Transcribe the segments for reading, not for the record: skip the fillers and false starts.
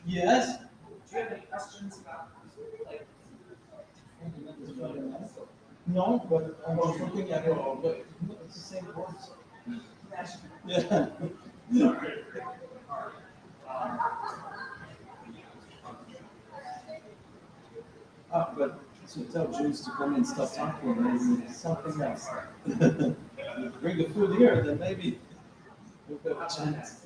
Yes? Do you have any questions about, like, No, but I was looking at it, but it's the same words. Yeah. But to tell Jews to come and stop talking, maybe something else. Bring the food here, then maybe we've got a chance.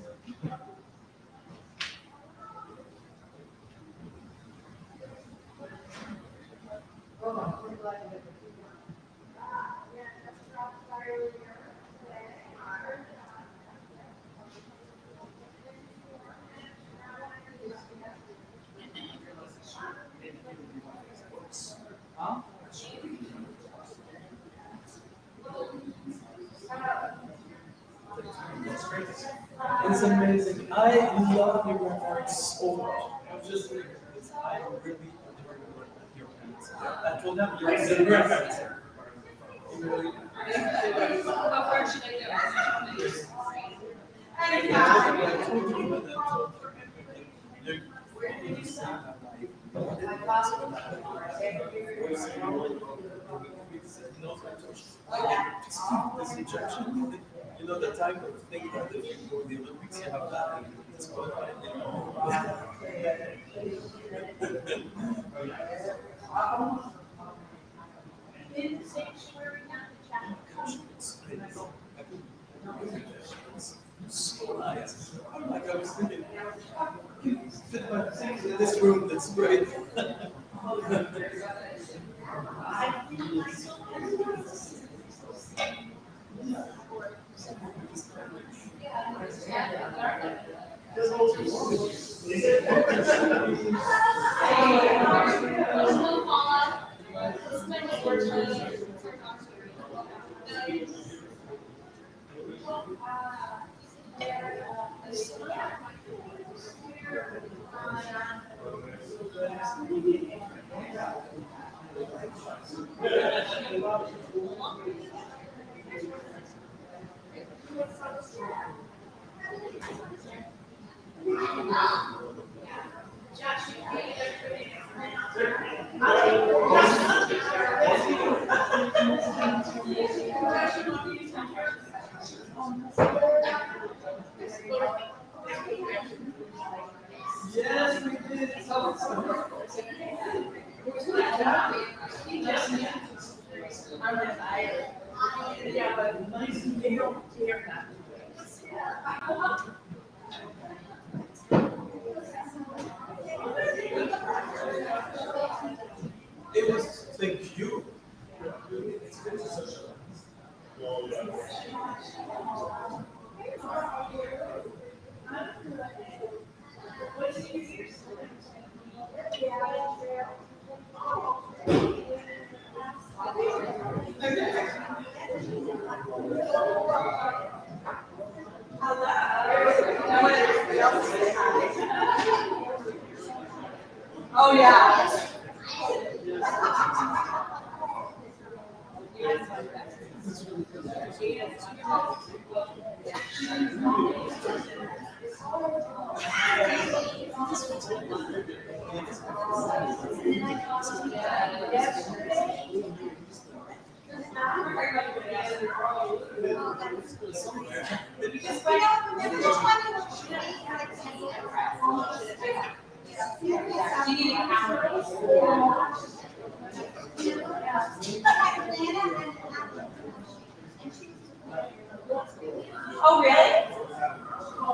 huh? It's amazing. I love your remarks so much. I was just thinking this. I really adore your parents. I told them you're the grandparents. Really. I told you about that. This injection, you know, the type of thing that if you go to the Olympics, you have that, and it's qualified, you know. So nice. Like I was thinking, in this room, that's great. Yeah, but they don't care that. It was, thank you. It's good to socialize. Oh, yeah. Oh, really?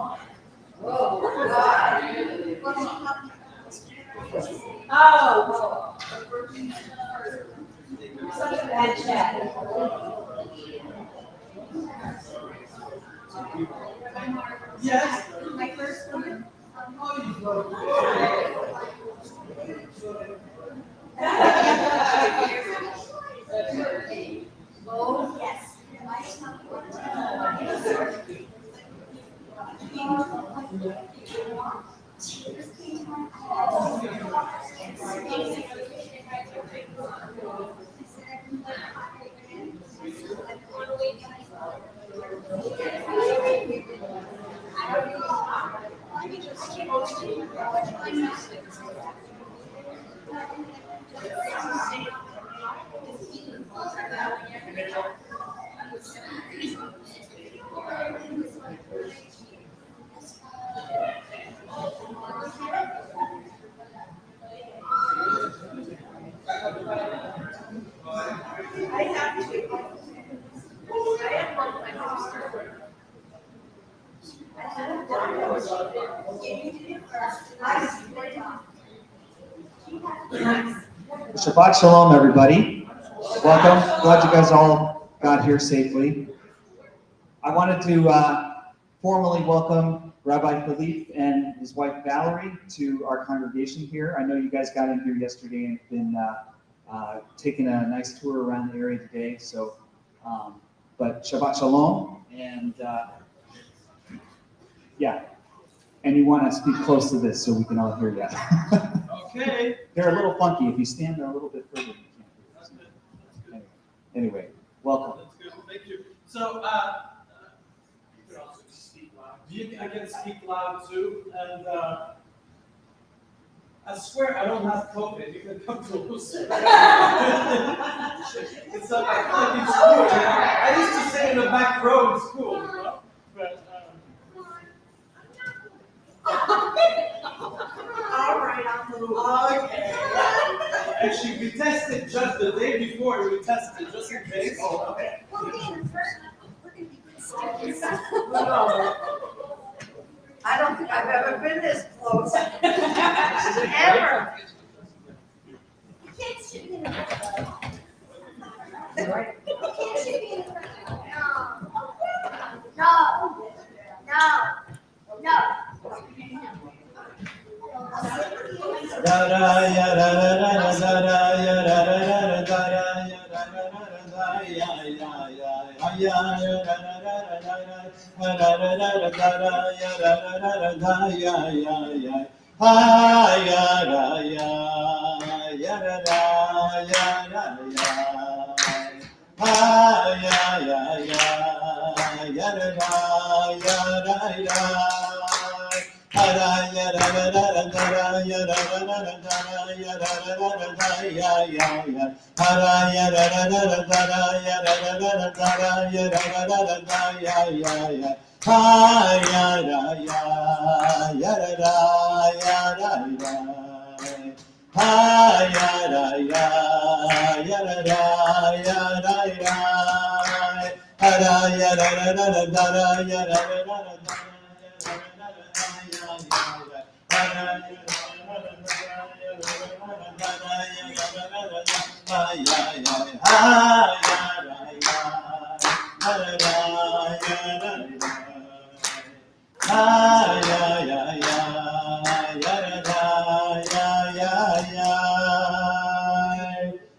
Oh. Such a bad chat. Yes. My first one. Oh, you love Oh, yes. I have to. I have one with my sister. Shabbat Shalom, everybody. Welcome. Glad you guys all got here safely. I wanted to formally welcome Rabbi Philippe and his wife Valerie to our congregation here. I know you guys got in here yesterday and been taking a nice tour around the area today. So, but Shabbat Shalom, and yeah. And you want to speak close to this so we can all hear you. Okay. They're a little funky. If you stand there a little bit further, you can't hear them. Anyway, welcome. That's good. Thank you. So, I can speak loud too, and I swear I don't have COVID. You can come closer. It's like I feel like in school. I used to sit in the back row in school, you know? But All right, I'll move. okay. Actually, we tested just the day before. We tested just in case. Okay. We're gonna be good students. I don't think I've ever been this close. Ever. Kids should be in the front. Kids should be in the front. No. No. No.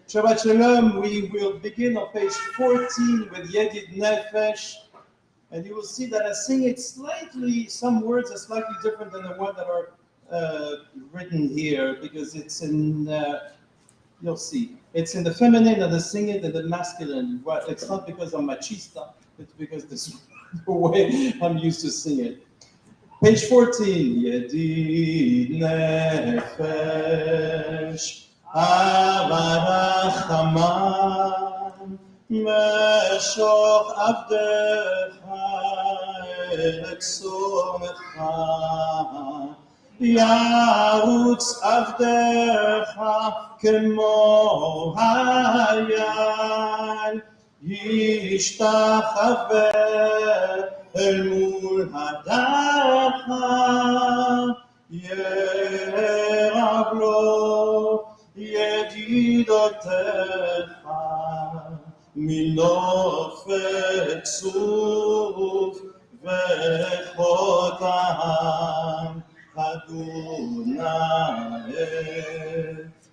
Shabbat Shalom, we will begin on page 14 with Yedid Nefesh, and you will see that I sing it slightly, some words are slightly different than the ones that are written here, because it's in, you'll see, it's in the feminine and the sing it in the masculine. Well, it's not because I'm machista, it's because this is the way I'm used to sing it. Page 14, Yedid Nefesh. Avarachman Meshoch Avdecha Exomecha Yarutz Avdecha Kemo Hayal Yishtachave El Mul Hadacha Yerab Lo ידידותיך מנופת צוף וחותם אדוני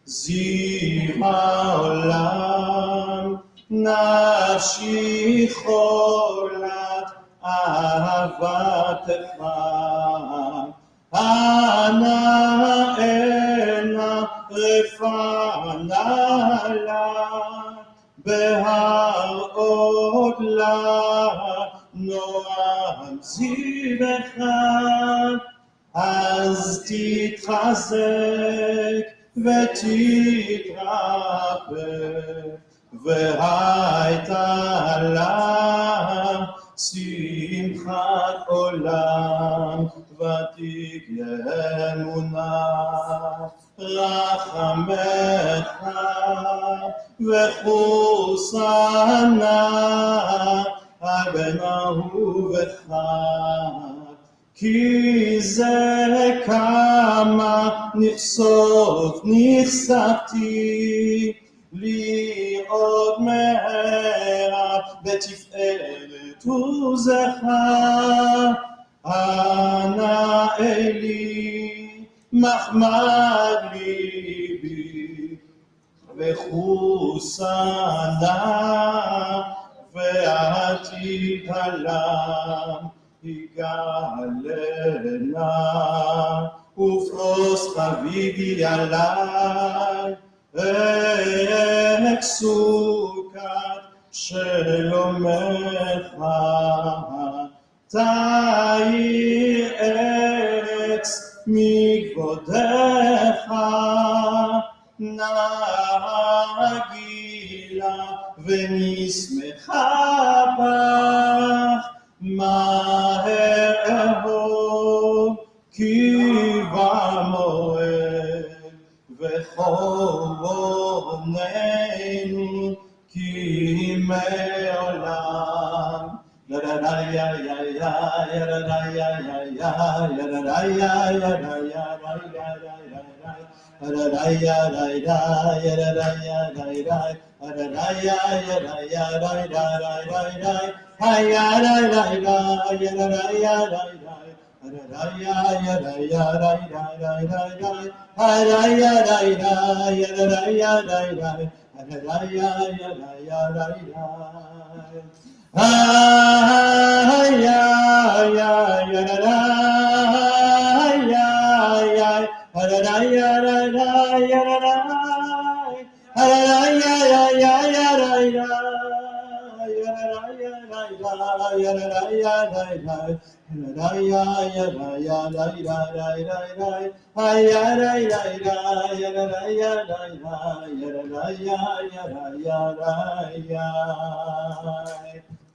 זיו העולם נפשי חולת אהבתך אנא אנה רפנה לה בהראות לה נועם זיווך אז תתחזק ותתרפא והייתה לה שמחת עולם ותהיה אמונה רחמך וחוסנה על בן אהובך כי זה כמה נחשפתי לראות מהרה בתפארת עוזך אנא אלי מחמד ליבי וחוסנה ואל תתעלם יגאלנה ופרוס חביבי עלי את סוכת שלומך תאיר עץ מכבודך נגילה ונשמחה בך מהר אהוב כי במועד וחורבוננו כי מעולם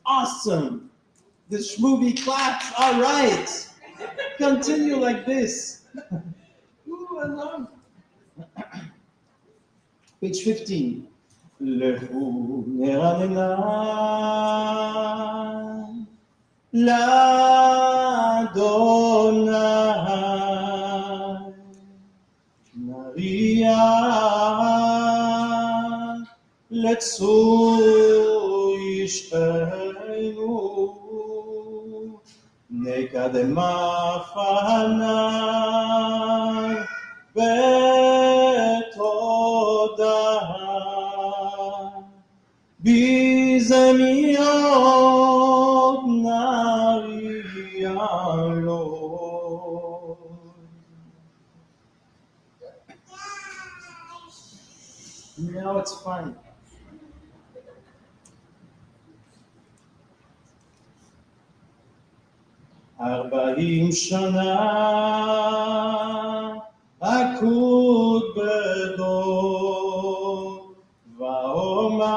Awesome! The shmovie claps. All right. Continue like this. Ooh, I love. Page 15. לכו נרננה לאדוני נריע לצור ישענו נקדמה פניו בתודה בזמירות נריע לו. Now it's fine. ארבעים שנה אקוד בדור ואומר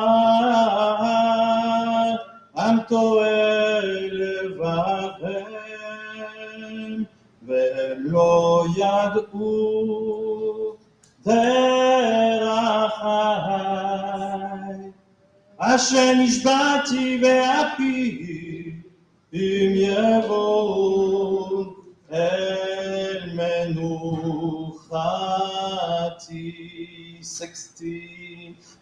עם טועה לבבם והם לא ידעו דרכי אשר נשבעתי באפי אם יבוא אל מנוחתי. 16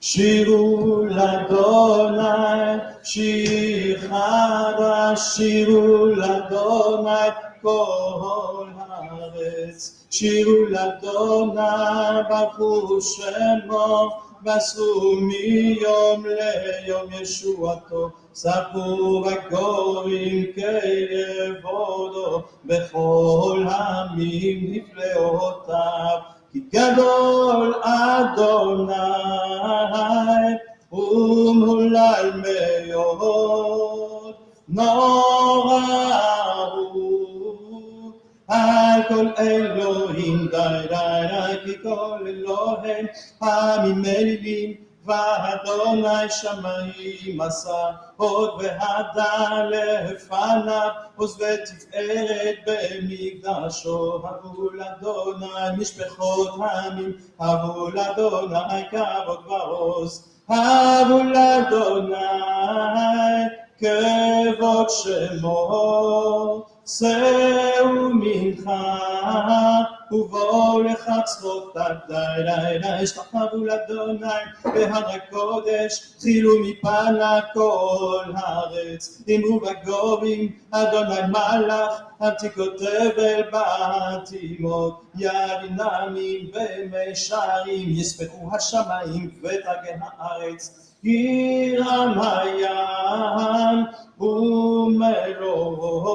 שירו לאדוני שיר חדש שירו לאדוני כל הארץ שירו לאדוני ברכו שמו ועשו מיום ליום ישועתו ספרו הגויים כעבודו בכל העמים נפלאותיו כי גדול אדוני ומהולל מאוד נורא הוא על כל אלוהים די די די כי כל אלוהים עמים אלילים ואדוני שמיים עשה הוד והדר לפניו עוז ותפארת במקדשו הבו לאדוני משפחות העמים הבו לאדוני כבוד ועוז הבו לאדוני כבוד שמו שאו מנחה ובואו לחצרות די די די השתחוו לאדוני בהר הקודש תחילו מפניו כל הארץ אמרו בגויים אדוני מלך עתיקות תבל בתימות יד עננים ומשרים יספחו השמיים ותגן הארץ ירם הים ומלואו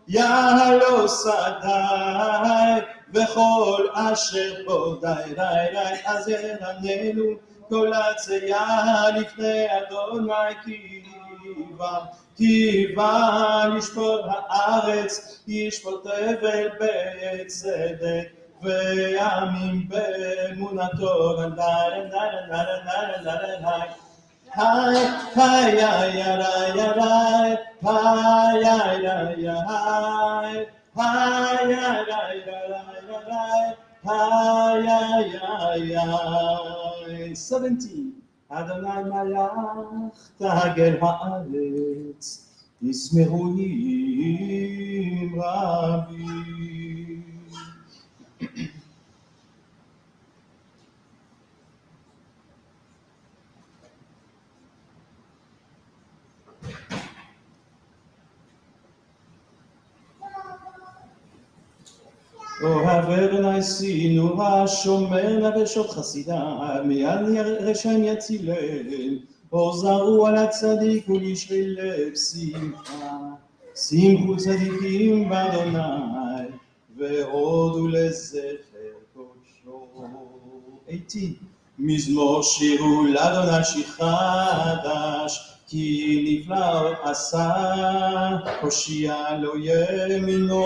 יעלו שדי וכל אשר בו די די די אז ירננו כל הצייה לפני אדוני כי בא לשפוט הארץ ישפוט תבל בצדק ועמים באמונתו Hi, hi, hi, hi, hi, hi, 17. Adonai malach tagel haaretz yismeru im rabim. אוהב אדוני שינו השומר נפשות חסידיו מיד רשעים יצילם עוזרו על הצדיק ולשביל לב שמחה שמחו צדיקים באדוני והודו לזכר קודשו. 18 מזמור שירו לאדוני שיר חדש כי נפלאות עשה הושיע לו ימינו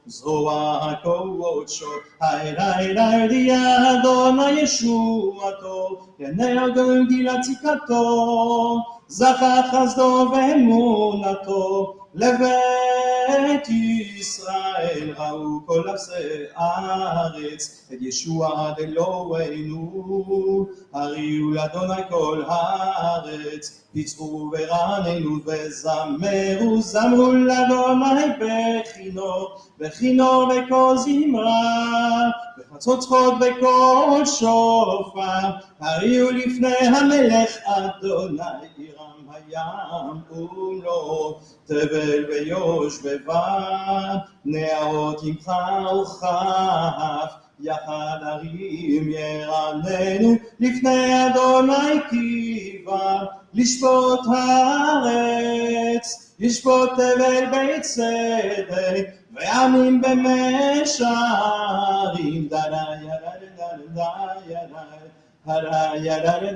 זרוע קודשו היי היי היי אדוני ישועתו יענה אדוני גילת צדקתו זכר חסדו ואמונתו לבית בית ישראל ראו כל אפסי הארץ את ישועת אלוהינו, הריעו לאדוני כל הארץ, פצעו ורננו וזמרו, זמרו לאדוני בכינור בקול זמרה, בחצוצרות בקול שופר, הריעו לפני המלך אדוני עירם הים ומלואו, תבל ויושבבה, נהרות ימחה וכף, יחד הרים ירננו לפני אדוני כי בא לשפוט הארץ, לשפוט תבל בית צדק ועמים במשרים, דרי ירי דרי ירי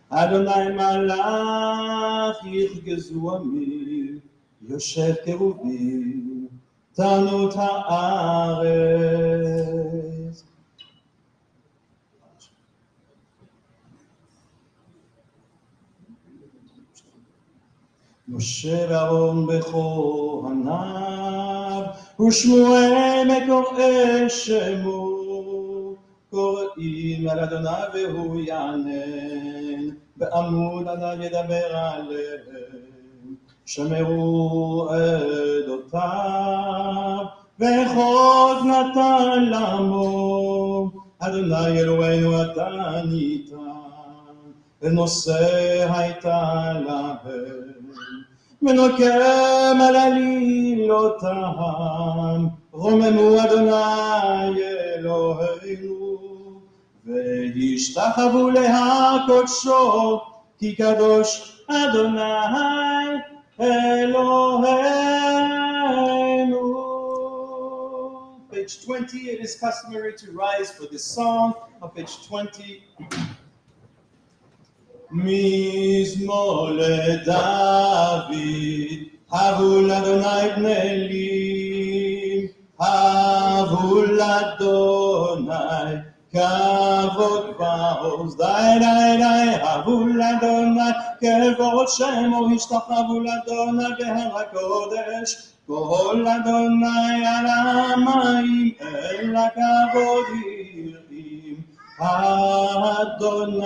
אדוני מלך יחגזו עמים, יושב קרובים תנות הארץ. משה ואהרון בכהניו, ושמואל מקוראי שמו, קוראים על אדוני והוא יענן, בעמוד עליו ידבר עליהם, שמרו עדותיו, וחוד נתן לעמו, אדוני אלוהינו אתה ניתן, ונושא הייתה להם, ונוקם על עלילותם, רוממו אדוני אלוהינו, וישתחוו להקודשו, כי קדוש אדוני אלוהינו. Page 20, it is customary to rise for this song. On page 20. מזמור לדוד, הבו לאדוני בני אלים, הבו לאדוני כבוד בעוז, די די די, הבו לאדוני כבוד שמו, השתחוו לאדוני בהר הקודש, כל אדוני על המים אל הכבוד יראים, אדוני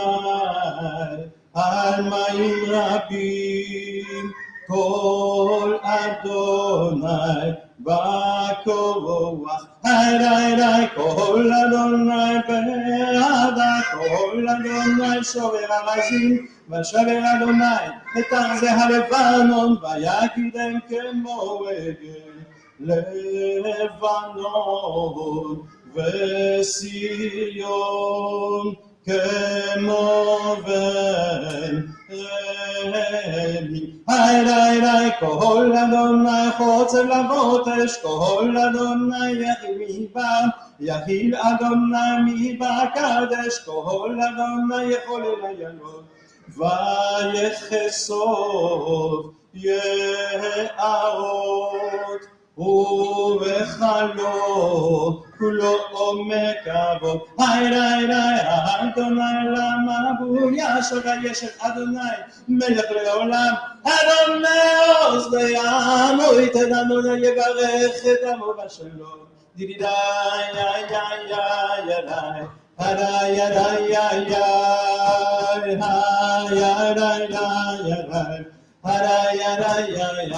על מים רבים, כל אדוני בכוח, די די, כל אדוני בעדה, כל אדוני שובר ארזים, ושבר אדוני את ארזי הלבנון, ויקידם כמו עגל לבנון, וסיריון כמו בן רמי. די די, כל אדוני חוצב לבוט אש, כל אדוני יחיל מדבר, יחיל אדוני מבקדש, כל אדוני יכול אל עיינות, ויחשוף יערות, ובחלו כולו עומק אבות. היי די די, אדוני למבול, ישב הישב אדוני מלך לעולם, אדוני עוז לעמו, ייתן אדוני יברך את עמו בשלום. דידי די יא יא יא יא די, הדי ידי יא יא יא די די די, הדי ידי יא יא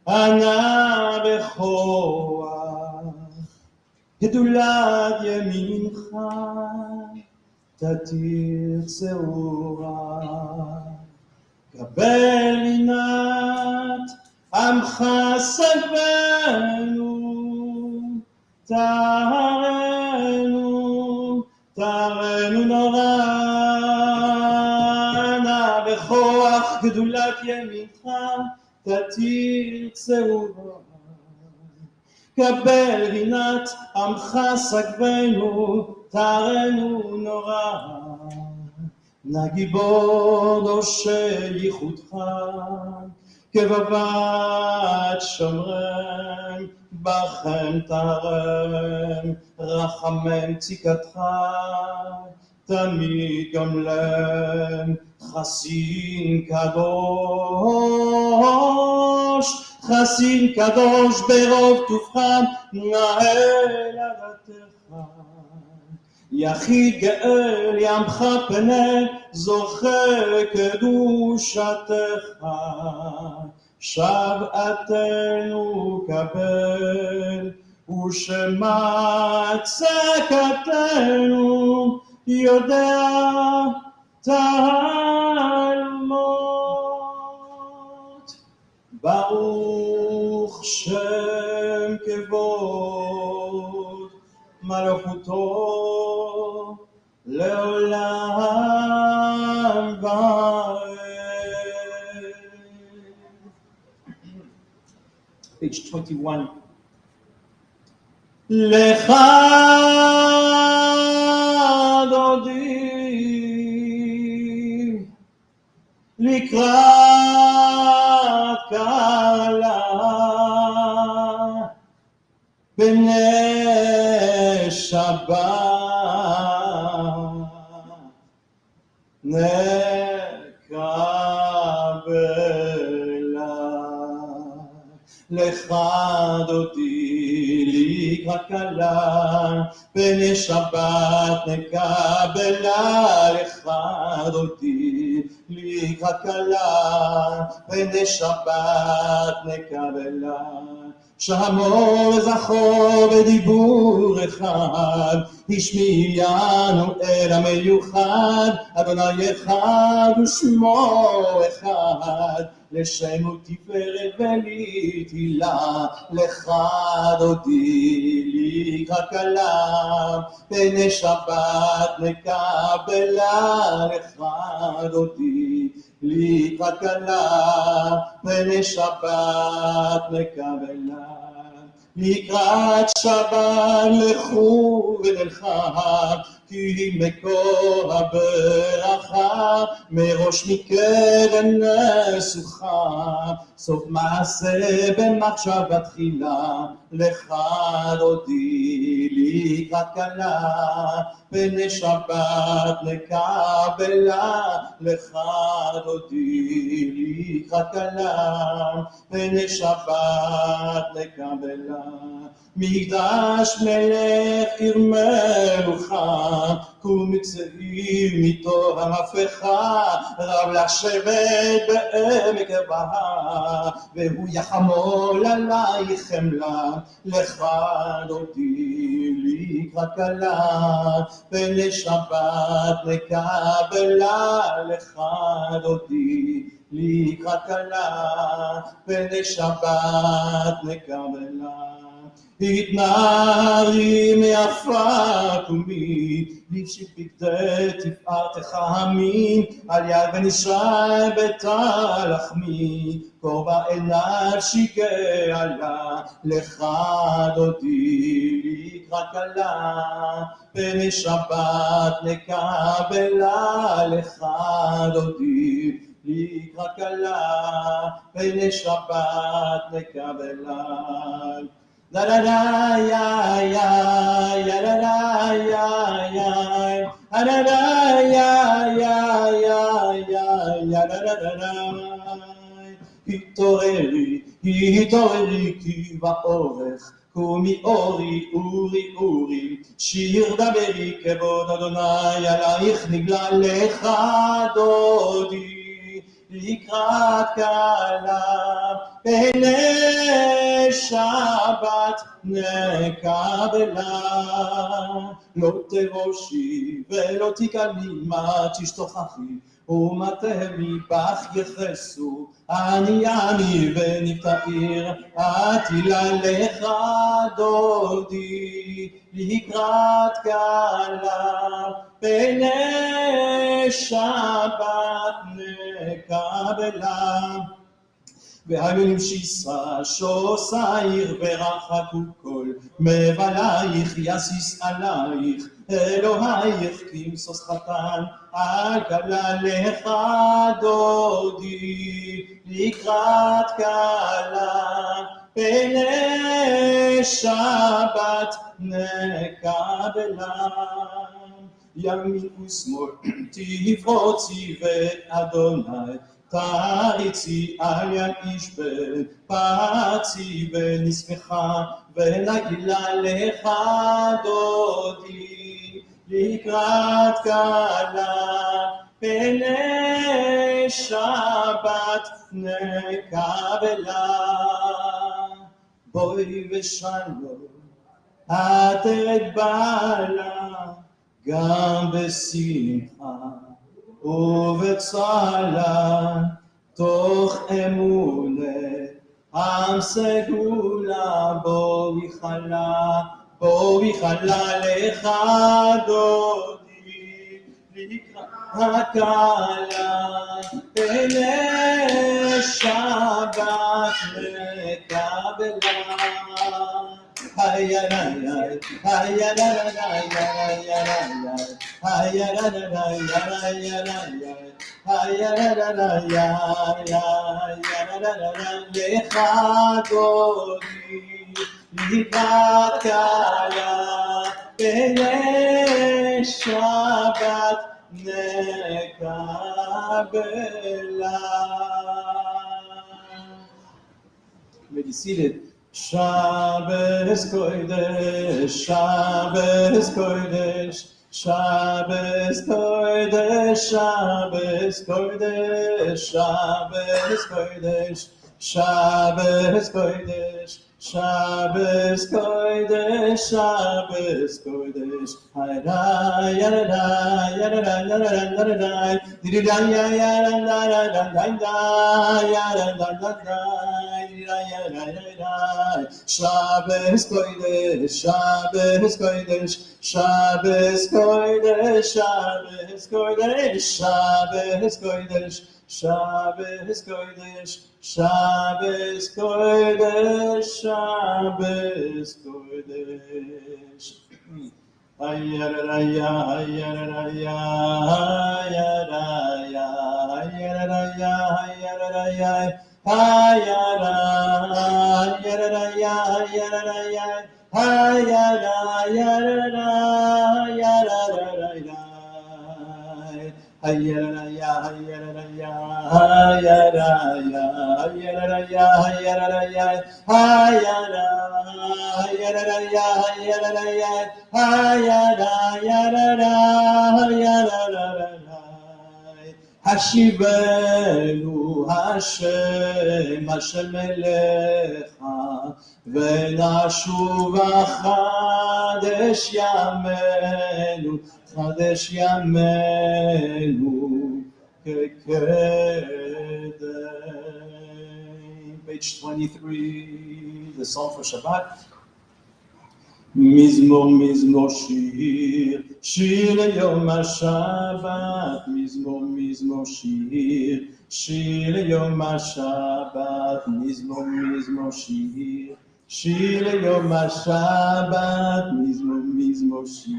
ענה בכוח, גדולת ימינך תתיר צעורה, קבל עינת עמך סגבנו, תרנו נורא, נא בכוח גדולת ימינך, תתיר צהובה. קבל רינת עמך סגבנו, תרנו נורא, נא גיבור נושל ייחודך, כבבת שומרם, בכם תרם, רחמם ציקתך, תמיד גמלם, חסין קדוש, חסין קדוש ברוב טובך, נהל עדתך. יחיד גאל ימך פנה, זוכה קדושתך, שבעתנו קבל, ושמע צעקתנו, יודע תלמוד. ברוך שם כבוד מלכותו לעולם ועד. Page 21. לך דודי לקראת קהלה בני שבת נקבלה. לך דודי לקראת קהלה בני שבת נקבלה. לך דודי לקראת קהלה בני שבת נקבלה. שמור וזכור בדיבור אחד, השמיענו אל המיוחד, אדוני אחד ושמו אחד, לשם ותפארת ולתהילה. לך דודי לקראת קהלה בני שבת נקבלה. לך דודי לקראת קהלה בני שבת נקבלה. לקראת שבת לכו ונלכה, כי מקור הברכה מראש מקדם נסוכה, סוף מעשה במחשבה תחילה. לך דודי לקראת קהלה בני שבת נקבלה. לך דודי לקראת קהלה בני שבת נקבלה. מקדש מלך עיר מלוכה, קום מצעיר מתור המהפכה, רב לשבת בעמק הבהר, והוא יחמול עלייך חמלה. לך דודי לקראת קהלה בני שבת נקבלה. לך דודי לקראת קהלה בני שבת נקבלה. התנערי מעפר קומי, לבשי בגדי תפארתך המין, על יד ונשרי ביתה לחמי, קורבה אל נפשי גאלה. לך דודי לקראת קהלה בני שבת נקבלה. לך דודי לקראת קהלה בני שבת נקבלה. La la la ya ya ya la la ya ya la la la ya ya ya ya ya la la la la. התעוררי כי באורך, קומי אורי אורי אורי, שיר דברי כבוד אדוני עלייך נגלה. לך דודי לקראת קהלה בני שבת נקבלה. לא תבושי ולא תקלמי, מה תשתוכחי ומטה מבך יחסו, אני ונפתעיר, עטילה לך דודי, לקראת כלה, פני שבת נקבלה. והיונים שיסה שוסייך ורחקו כל מבלייך יסיס עלייך אלוהייך כמסוס חתן על כלה לך דודי לקראת כלה פני שבת נקבלה. ימין ושמאל תפרוצי ואדוני תריצי על יד איש בן פרצי ונשמחה ונגילה לך דודי לקראת כלה פני שבת נקבלה. בואי ושלום עטרת בעלה גם בשמחה ובצהלה תוך אמונה עם סגולה בואי חלה לך דודי לקראת כלה פני שבת נקבלה. לך דודי לקראת כלה פני שבת נקבלה. Be seated. Shabbos Kodesh, Shabbos Kodesh, Shabbos Kodesh, Shabbos Kodesh, Shabbos Kodesh, Shabbos Kodesh, Shabbos Kodesh, Shabbos Kodesh. Hayda yada yada yada yada dida yada yada Shabbos Kodesh, Shabbos Kodesh, Shabbos Kodesh, Shabbos Kodesh, Shabbos Kodesh, Shabbos Kodesh, Shabbos Kodesh, Shabbos Kodesh. Hayaraya, hayaraya, hayaraya, hayaraya, hayaraya. Hayara, hayara, hayara, hayara, hayara, השיבנו השם, השם אליך, ונשוב חדש ימינו, חדש ימינו כקדם. Page 23, the Psalm for Shabbat. מזמור מזמור שיר, שיר ליום השבת, מזמור מזמור שיר, שיר ליום השבת, מזמור מזמור שיר, שיר ליום השבת, מזמור מזמור שיר,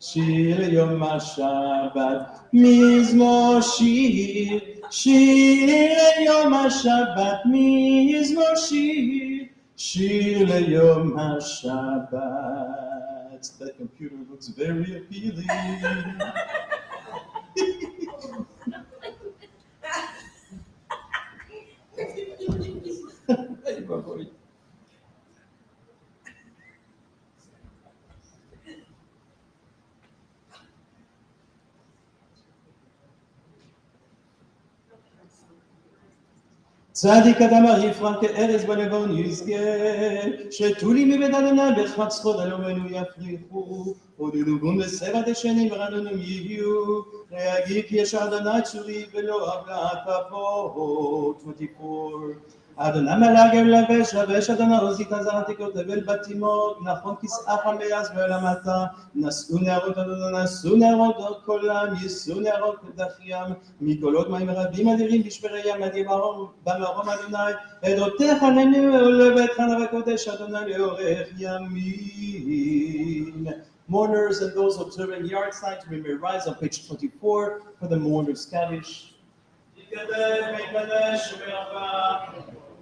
שיר ליום השבת, מזמור שיר, שיר ליום השבת, מזמור שיר, שיר ליום השבת. That computer looks very appealing. צדיק אדם יפרח כארז בלבון יזכה, שתולים מבית אדוני בחג זכות אלוהינו יפריחו, ודילוגון בסבע דשנים רעננים יהיו, להגיד כי יש אדוני צורי ולא עוולה כבוד. 24. אדוני מלאגר לבש אדוני עוזית עזרתי כותב אל בתימות, נכון כסאך המאז ולמטה, נשאו נערות אדוני, נשאו נערות קולם, יישאו נערות דחיים, מגולות מים רבים אדירים בשברי ים במרום אדוני, עדותיך עלינו ולבית חנה וקודש אדוני לאורך ימים. Mourners and those observing yard signs, we may rise on page 24 for the mourners Kaddish. יתקדש ויתקדש ברבה,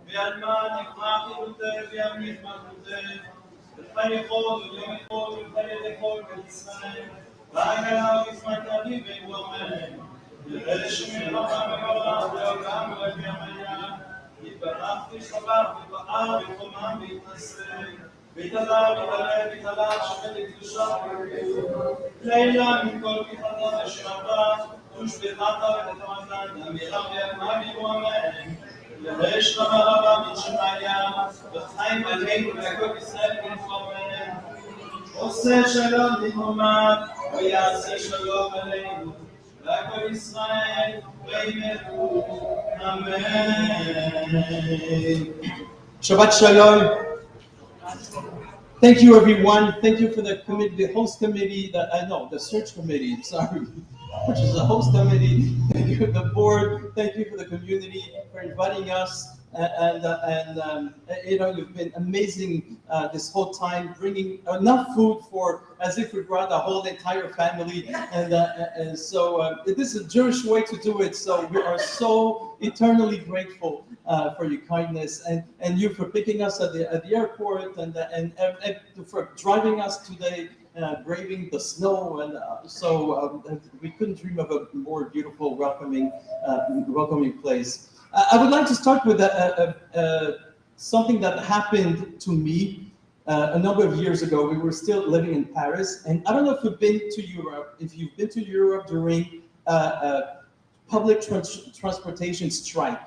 ואלמן יפרח ילותך וימליך מלכותך, וחי יכול וליום יכול וחי לכל בית ישראל, ועגלה וישמח אביו ויבואמן, ולאלה שמרבה מברך לעולם ולפי המלך, יתברך וישתבח ויתפאר ויתרומם ויתנשא, ויתהדר ויתהלל ויתהלך שווה לקדושה ולבריאות, לילה מכל פתחתו ושמתה, ושבחת ותתמתן, אמירה ויאמה ויבואמן, לבש רבה רבה משמעיה, וחיים עלינו ולכל ישראל ולפורמן, עושה שלום במרומיו, ויעשה שלום עלינו, לכל ישראל וימלכו, אמן. Shabbat Shalom. Thank you, everyone. Thank you for the committee, the host committee, the search committee, sorry, which is the host committee. Thank you for the board. Thank you for the community for inviting us. You've been amazing this whole time, bringing enough food for as if we brought the whole entire family. And so this is a Jewish way to do it. So we are so eternally grateful for your kindness and you for picking us at the airport and for driving us today, braving the snow. And we couldn't dream of a more beautiful, welcoming place. I would like to start with something that happened to me a number of years ago. We were still living in Paris, and I don't know if you've been to Europe. If you've been to Europe during public transportation strike,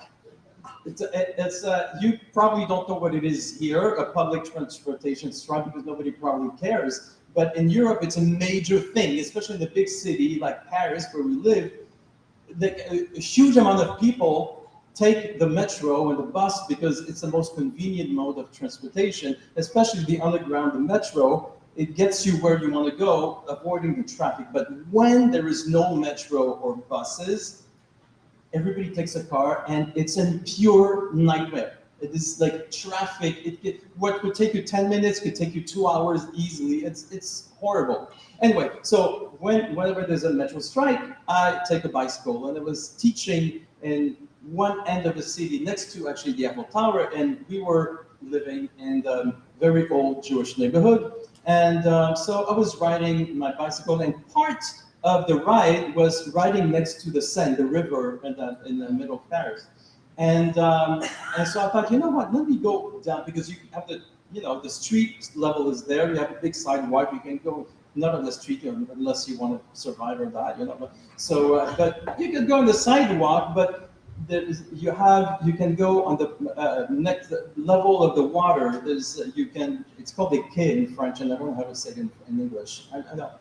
you probably don't know what it is here, a public transportation strike, because nobody probably cares. But in Europe, it's a major thing, especially in a big city like Paris, where we live. A huge amount of people take the metro and the bus because it's the most convenient mode of transportation, especially the underground, the metro. It gets you where you want to go, avoiding the traffic. But when there is no metro or buses, everybody takes a car, and it's a pure nightmare. It is like traffic. What would take you 10 minutes could take you 2 hours easily. It's horrible. Anyway, so whenever there's a metro strike, I take a bicycle, and I was teaching in one end of the city next to actually the Eiffel Tower, and we were living in the very old Jewish neighborhood. And so I was riding my bicycle, and part of the ride was riding next to the Seine, the river in the middle of Paris. And so I thought, you know what, let me go down, because you have the street level is there, you have a big sidewalk, you can go not on the street unless you want to survive or die, So, but you can go on the sidewalk, but you can go on the next level of the water. It's called a quai in French, and I don't know how to say it in English. I know.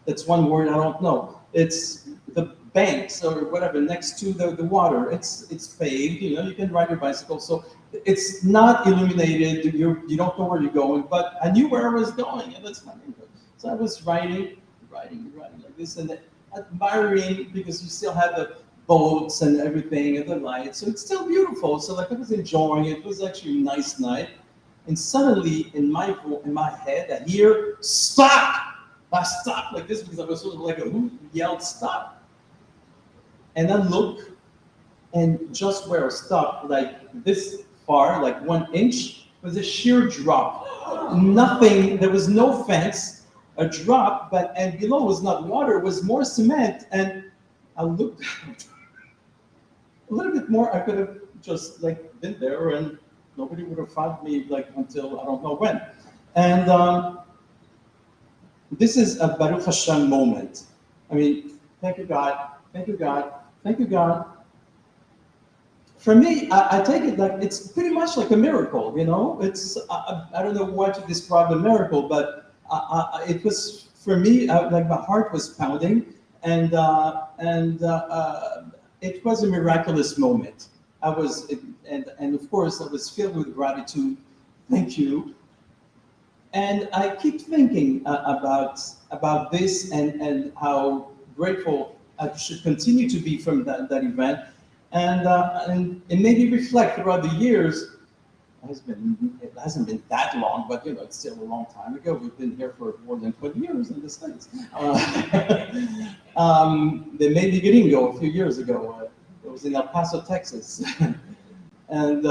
That's one word I don't know. It's the banks or whatever next to the water. It's paved. You can ride your bicycle. So it's not illuminated. You don't know where you're going. But I knew where I was going, and that's my neighborhood. So I was riding like this, and admiring, because you still have the boats and everything and the lights. So it's still beautiful. So I was enjoying it. It was actually a nice night. And suddenly in my head, I hear stop. I stopped like this because I was sort of like who yelled stop. And I look, and just where I stopped, like this far, like 1 inch, was a sheer drop. Nothing, there was no fence, a drop, and below was not water, it was more cement. And I looked a little bit more, I could have just been there, and nobody would have found me until I don't know when. And this is a Baruch Hashem moment. I mean, thank you God, thank you God, thank you God For me, I take it like it's pretty much like a miracle, you know? I don't know what to describe a miracle, but it was, for me, like my heart was pounding, and it was a miraculous moment. And of course, I was filled with gratitude. Thank you. And I keep thinking about this and how grateful I should continue to be from that event. And it made me reflect throughout the years. It hasn't been that long, but you know, it's still a long time ago. We've been here for more than 20 years in the States. They made me gringo a few years ago. It was in El Paso, Texas. and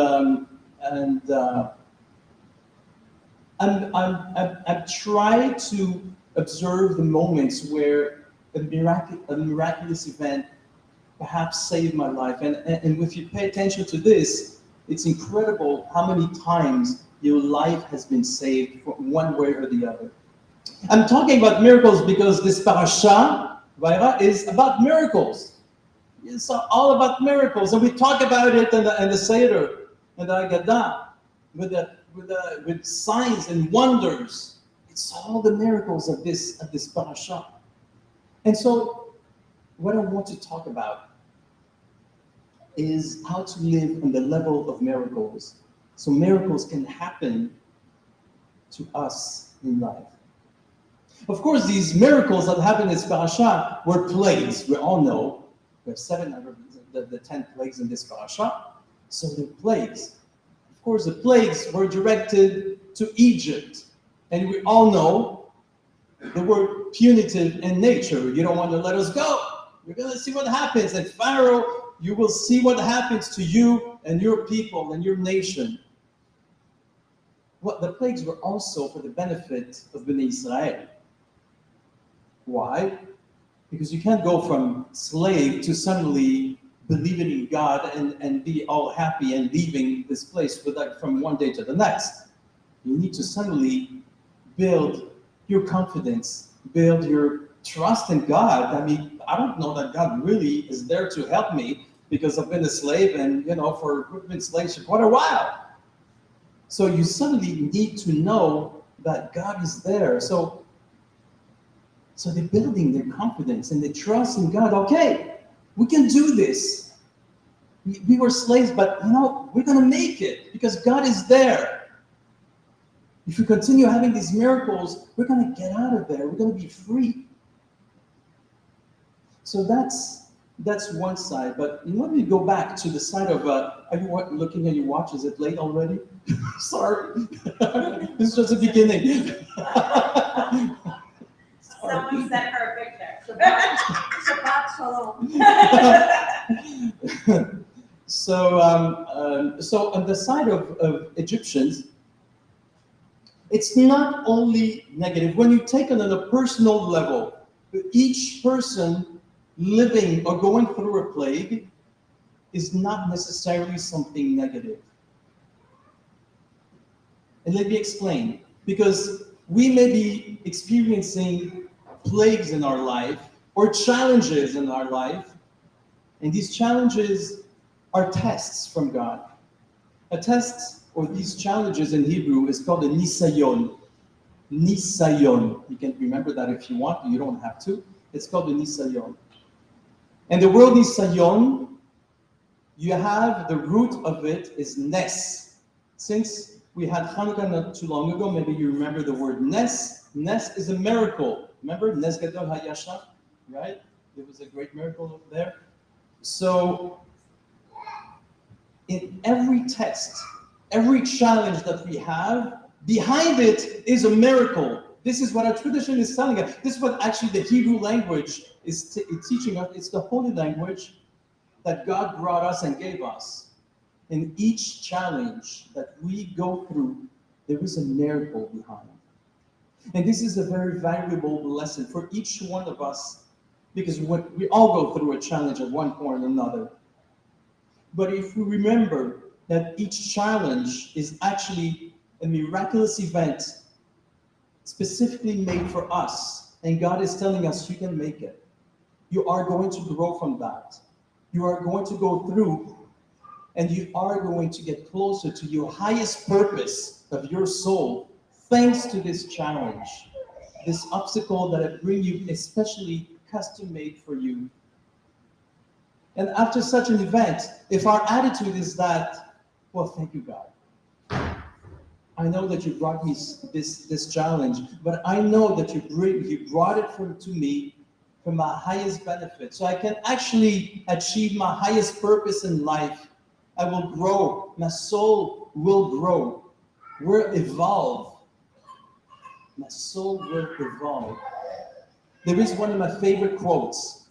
I've tried to observe the moments where a miraculous event perhaps saved my life. And if you pay attention to this, it's incredible how many times your life has been saved from one way or the other. I'm talking about miracles because this parasha, Vaira, is about miracles. It's all about miracles. And we talk about it in the Seder, and the Agadah, with signs and wonders. It's all the miracles of this parasha. And so, what I want to talk about is how to live on the level of miracles, so miracles can happen to us in life. Of course, these miracles that happened in this parasha were plagues. We all know we have 7 out of the 10 plagues in this parasha, so they're plagues. Of course, the plagues were directed to Egypt, and we all know they were punitive in nature. You don't want to let us go. You're going to see what happens. And Pharaoh, you will see what happens to you and your people and your nation. Well, the plagues were also for the benefit of Bnei Israel. Why? Because you can't go from slave to suddenly believing in God and be all happy and leaving this place from one day to the next. You need to suddenly build your confidence, build your trust in God. I mean, I don't know that God really is there to help me because I've been a slave and, you know, we've been slaves for quite a while. So you suddenly need to know that God is there. So they're building their confidence and they trust in God. Okay, we can do this. We were slaves, but, you know, we're going to make it because God is there. If we continue having these miracles, we're going to get out of there. We're going to be free. So that's one side. But let me go back to the side of, are you looking at your watch? Is it late already? Sorry. This is just the beginning. Someone sent her a picture. Shabbat shalom. So on the side of Egyptians, it's not only negative. When you take it on a personal level, each person living or going through a plague is not necessarily something negative. And let me explain. Because we may be experiencing plagues in our life or challenges in our life, and these challenges are tests from God. A test, or these challenges in Hebrew, is called a nisayon. Nisayon. You can remember that if you want, you don't have to. It's called a nisayon. And the word nisayon, you have the root of it is nes. Since we had Hanukkah not too long ago, maybe you remember the word nes. Nes is a miracle. Remember, nes gadol hayasha, right? There was a great miracle there. So, in every test, every challenge that we have, behind it is a miracle. This is what our tradition is telling us. This is what actually the Hebrew language is teaching us. It's the holy language that God brought us and gave us. In each challenge that we go through, there is a miracle behind. And this is a very valuable lesson for each one of us, because we all go through a challenge at one point or another. But if we remember that each challenge is actually a miraculous event specifically made for us, and God is telling us you can make it. You are going to grow from that. You are going to go through And you are going to get closer to your highest purpose of your soul thanks to this challenge, this obstacle that I bring you, especially custom made for you. And after such an event, if our attitude is that, well, thank you, God. I know that you brought me this challenge, but I know that you brought it to me for my highest benefit. So I can actually achieve my highest purpose in life. I will grow. My soul will grow. We'll evolve. My soul will evolve. There is one of my favorite quotes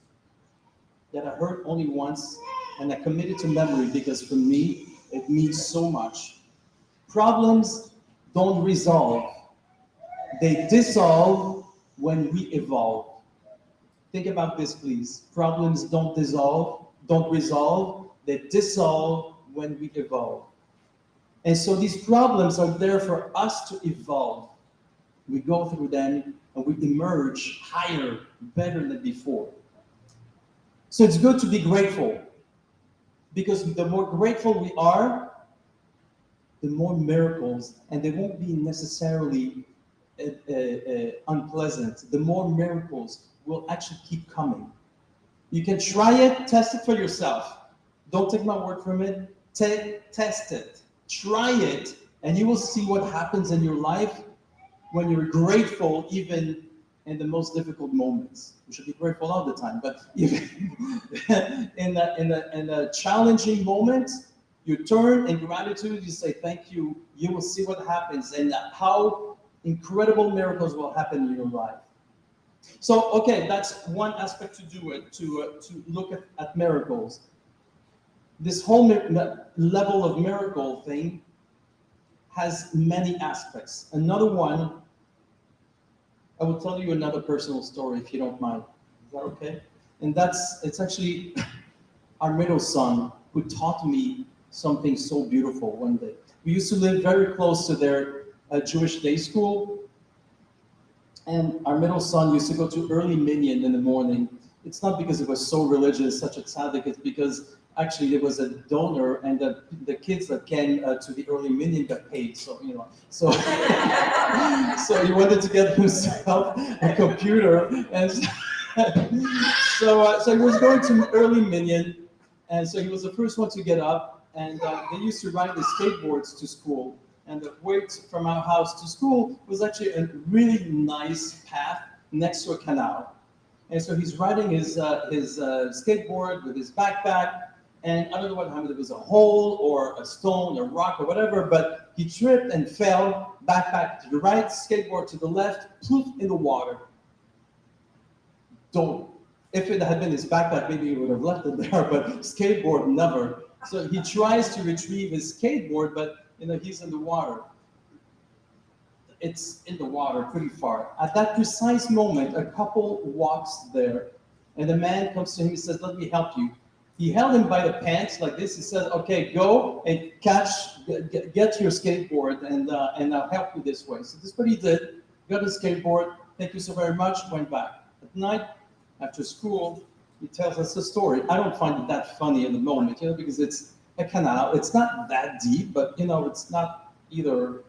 that I heard only once, and I committed to memory because for me, it means so much. Problems don't resolve. They dissolve when we evolve. Think about this, please. Problems don't resolve. They dissolve when we evolve. And so these problems are there for us to evolve. We go through them and we emerge higher, better than before. So it's good to be grateful, because the more grateful we are, the more miracles, and they won't be necessarily unpleasant. The more miracles will actually keep coming. You can try it, test it for yourself. Don't take my word from it. Test it. Try it, and you will see what happens in your life when you're grateful, even in the most difficult moments. We should be grateful all the time, but even in a challenging moment, you turn in gratitude, you say thank you, you will see what happens and how incredible miracles will happen in your life. So, okay, that's one aspect to do it, to look at miracles. This whole level of miracle thing has many aspects. Another one, I will tell you another personal story if you don't mind. Is that okay? And it's actually our middle son who taught me something so beautiful one day. We used to live very close to their Jewish day school, and our middle son used to go to early minyan in the morning. It's not because it was so religious, such a tzaddik, it's because actually there was a donor, and the kids that came to the early minyan got paid, so so so he wanted to get himself a computer, and so he was going to early minyan, and so he was the first one to get up, and they used to ride the skateboards to school, and the way from our house to school was actually a really nice path next to a canal. And so he's riding his skateboard with his backpack, and I don't know what happened. There was a hole or a stone or rock or whatever, but he tripped and fell, backpack to the right, skateboard to the left, poof, in the water. Don't. If it had been his backpack, maybe he would have left it there, but skateboard, never. So he tries to retrieve his skateboard, but he's in the water. It's in the water pretty far. At that precise moment, a couple walks there, and the man comes to him and says, "Let me help you." He held him by the pants like this. He said, "Okay, go and get your skateboard, and I'll help you this way." So this is what he did. Got his skateboard. "Thank you so very much." Went back. At night, after school, he tells us a story. I don't find it that funny in the moment, because it's a canal. It's not that deep, but it's not either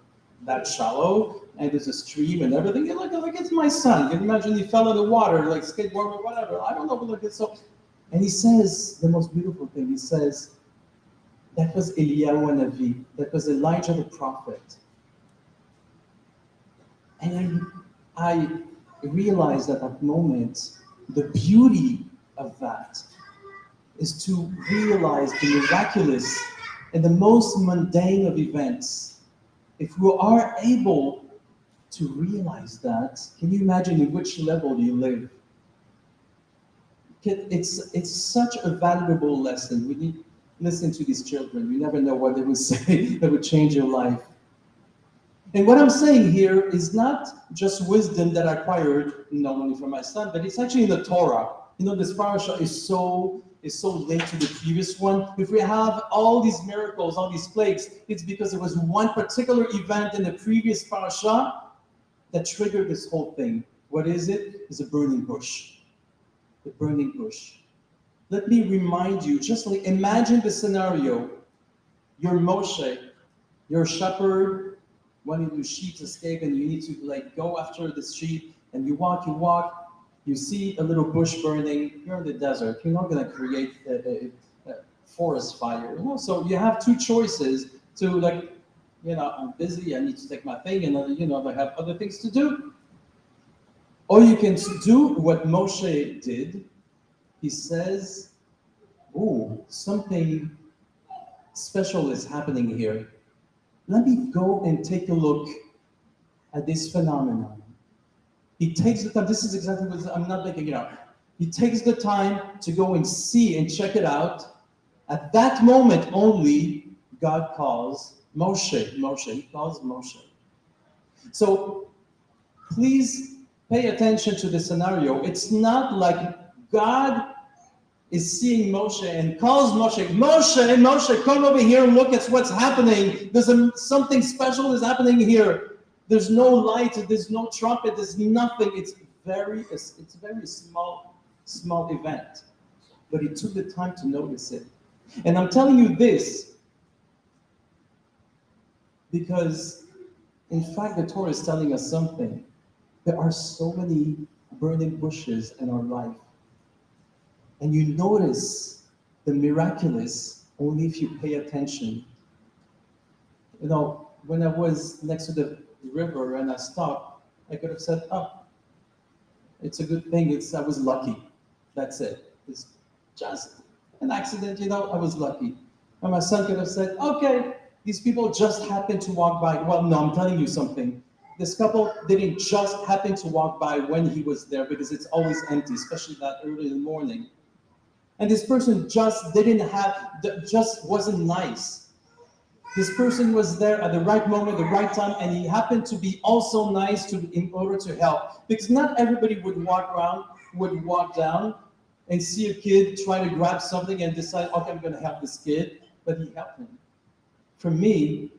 that shallow, and there's a stream and everything. You're like it's my son. You can imagine he fell in the water, like skateboard or whatever. I don't know, but look, it's so. And he says the most beautiful thing. He says, that was Eliyahu Navi. That was Elijah the prophet. And I realized at that moment the beauty of that is to realize the miraculous and the most mundane of events. If we are able to realize that, can you imagine in which level you live? It's such a valuable lesson. We need to listen to these children. You never know what they would say that would change your life. And what I'm saying here is not just wisdom that I acquired not only from my son, but it's actually in the Torah. This parasha is so linked to the previous one. If we have all these miracles, all these plagues, it's because there was one particular event in the previous parasha that triggered this whole thing. What is it? It's a burning bush. The burning bush. Let me remind you, just like imagine the scenario You're Moshe. You're a shepherd. One of your sheep escape, and you need to like go after the sheep. And you walk. You see a little bush burning. You're in the desert. You're not going to create a forest fire. So you have two choices to like, I'm busy. I need to take my thing, and I have other things to do. Or you can do what Moshe did. He says, "Oh, something special is happening here. Let me go and take a look at this phenomenon." He takes the time. This is exactly what I'm not making it up. He takes the time to go and see and check it out. At that moment only, God calls Moshe. He calls Moshe. So please pay attention to the scenario. It's not like God is seeing Moshe and calls Moshe, come over here and look at what's happening. There's something special is happening here. There's no light, there's no trumpet, there's nothing. It's very small event. But he took the time to notice it. And I'm telling you this because, in fact, the Torah is telling us something. There are so many burning bushes in our life. And you notice the miraculous only if you pay attention. When I was next to the river and I stopped, I could have said, "Oh, it's a good thing. I was lucky. That's it. It's just an accident, I was lucky." And my son could have said, "Okay, these people just happened to walk by." Well, no, I'm telling you something. This couple didn't just happen to walk by when he was there because it's always empty, especially that early in the morning. And this person just wasn't nice. This person was there at the right moment, the right time, and he happened to be also nice in order to help. Because not everybody would walk down and see a kid try to grab something and decide, "Okay, I'm going to help this kid," but he helped him. For me,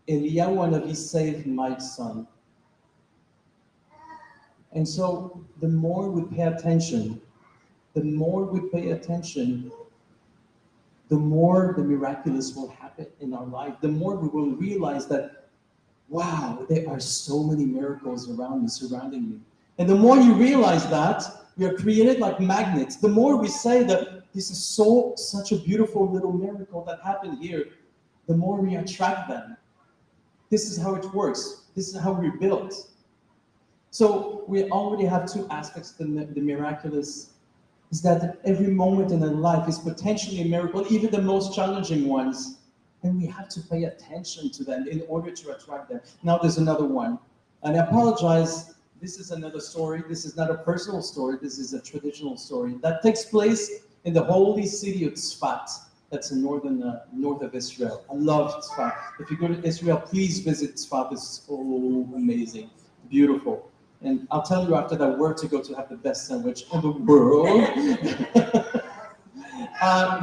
Eliyahu Hanavi saved my son. And so the more we pay attention, the more the miraculous will happen in our life. The more we will realize that, wow, there are so many miracles around me, surrounding me. And the more you realize that, we are created like magnets. The more we say that this is such a beautiful little miracle that happened here, the more we attract them. This is how it works. This is how we're built. So we already have two aspects to the miraculous. Is that every moment in our life is potentially a miracle, even the most challenging ones. And we have to pay attention to them in order to attract them. Now there's another one. And I apologize, this is another story. This is not a personal story. This is a traditional story that takes place in the holy city of Tzfat. That's in north of Israel. I love Tzfat. If you go to Israel, please visit Tzfat. It's so amazing, beautiful. And I'll tell you after that where to go to have the best sandwich in the world.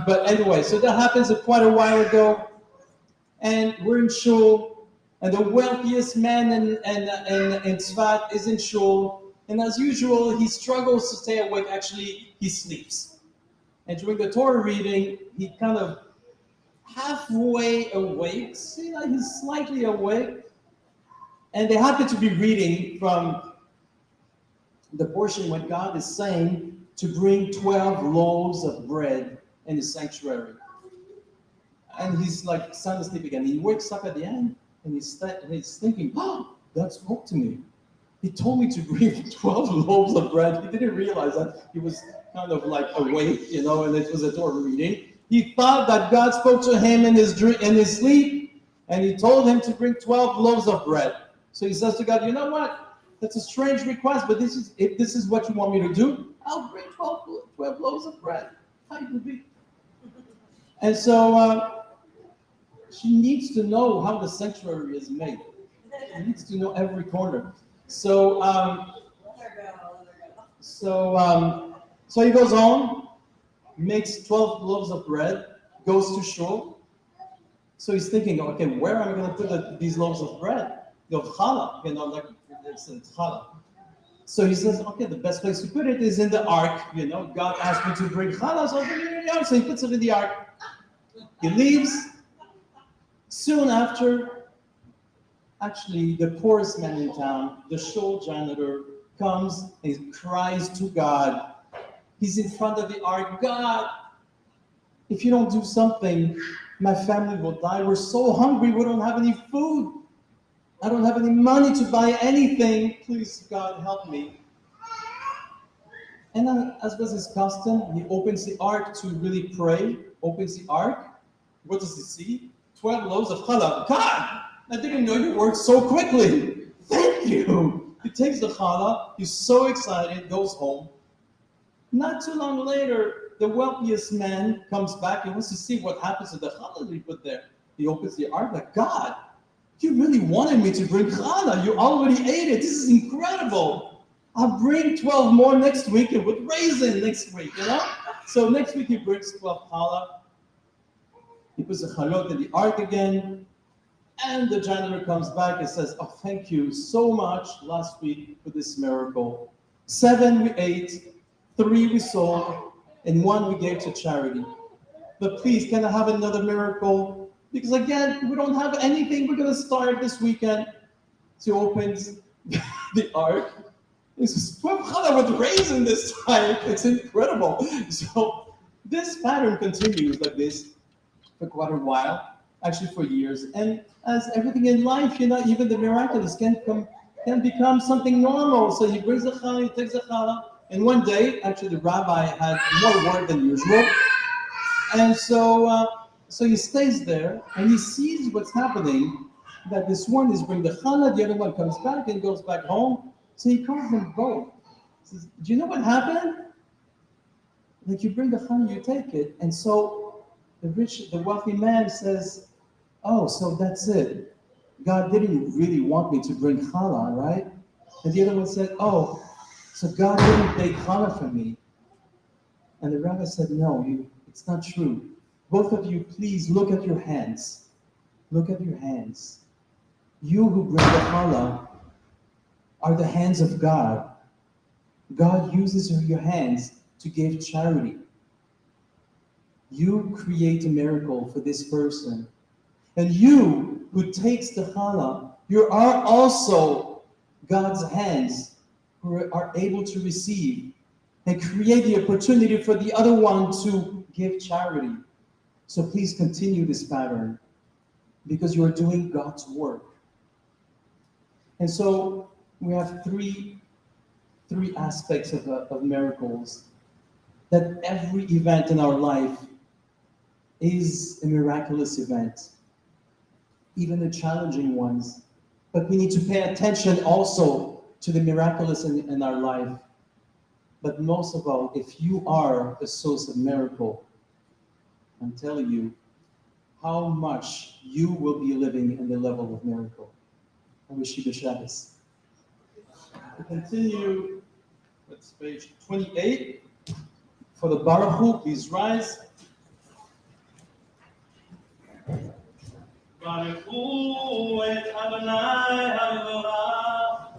But anyway, so that happens quite a while ago. And we're in shul. And the wealthiest man in Tzfat is in shul. And as usual, he struggles to stay awake. Actually, he sleeps. And during the Torah reading, he kind of halfway awake. He's slightly awake. And they happen to be reading from the portion when God is saying to bring 12 loaves of bread in the sanctuary. And he's like sound asleep again. He wakes up at the end and he's thinking, "Oh, God spoke to me. He told me to bring 12 loaves of bread." He didn't realize that he was kind of like awake, and it was a Torah reading. He thought that God spoke to him in his sleep, and he told him to bring 12 loaves of bread. So he says to God, "You know what? That's a strange request, but if this is what you want me to do, I'll bring 12 loaves of bread. How you can be?" And so she needs to know how the sanctuary is made. She needs to know every corner. So he goes home, makes 12 loaves of bread, goes to shul. So he's thinking, okay, where am I going to put these loaves of bread? Of challah, like it's in challah. So he says, okay, the best place to put it is in the ark. God asked me to bring challah, so I'll bring it in the ark. So he puts it in the ark. He leaves. Soon after, actually, the poorest man in town, the show janitor, comes and cries to God. He's in front of the ark. God, if you don't do something, my family will die. We're so hungry, we don't have any food. I don't have any money to buy anything. Please, God, help me. And then, as was his custom, he opens the ark to really pray, opens the ark. What does he see? 12 loaves of challah. God, I didn't know you worked so quickly. Thank you. He takes the challah. He's so excited, goes home. Not too long later, the wealthiest man comes back and wants to see what happens to the challah that he put there. He opens the ark like, God, you really wanted me to bring challah. You already ate it. This is incredible. I'll bring 12 more next week and with raisin next week, you know? So next week he brings 12 challah. He puts the chalot in the ark again. And the janitor comes back and says, oh, thank you so much last week for this miracle. 7 we ate, 3 we sold, and 1 we gave to charity. But please, can I have another miracle? Because again, we don't have anything. We're going to start this weekend. So he opens the ark. He says, 12 challah with raisin this time. It's incredible. So this pattern continues like this for quite a while, actually for years. And as everything in life, you know, even the miraculous can become something normal. So he brings the challah, he takes the challah. And one day, actually the rabbi had more work than usual. And so he stays there and he sees what's happening, that this one is bringing the challah, the other one comes back and goes back home. So he calls them both. He says, do you know what happened? Like, you bring the challah, you take it. And so the wealthy man says, oh, so that's it. God didn't really want me to bring challah, right? And the other one said, oh, so God didn't take challah for me. And the rabbi said, no, it's not true. Both of you, please look at your hands. Look at your hands. You who bring the challah are the hands of God. God uses your hands to give charity. You create a miracle for this person. And you who takes the challah, you are also God's hands who are able to receive and create the opportunity for the other one to give charity. So please continue this pattern because you are doing God's work. And so we have three aspects of miracles. That every event in our life is a miraculous event, even the challenging ones. But we need to pay attention also to the miraculous in our life. But most of all, if you are a source of miracle, I'm telling you how much you will be living in the level of miracle. I wish you the Shabbos. To continue, that's page 28. For the Baruch Hu, please rise. Baruch Hu et Adonai HaMevorach.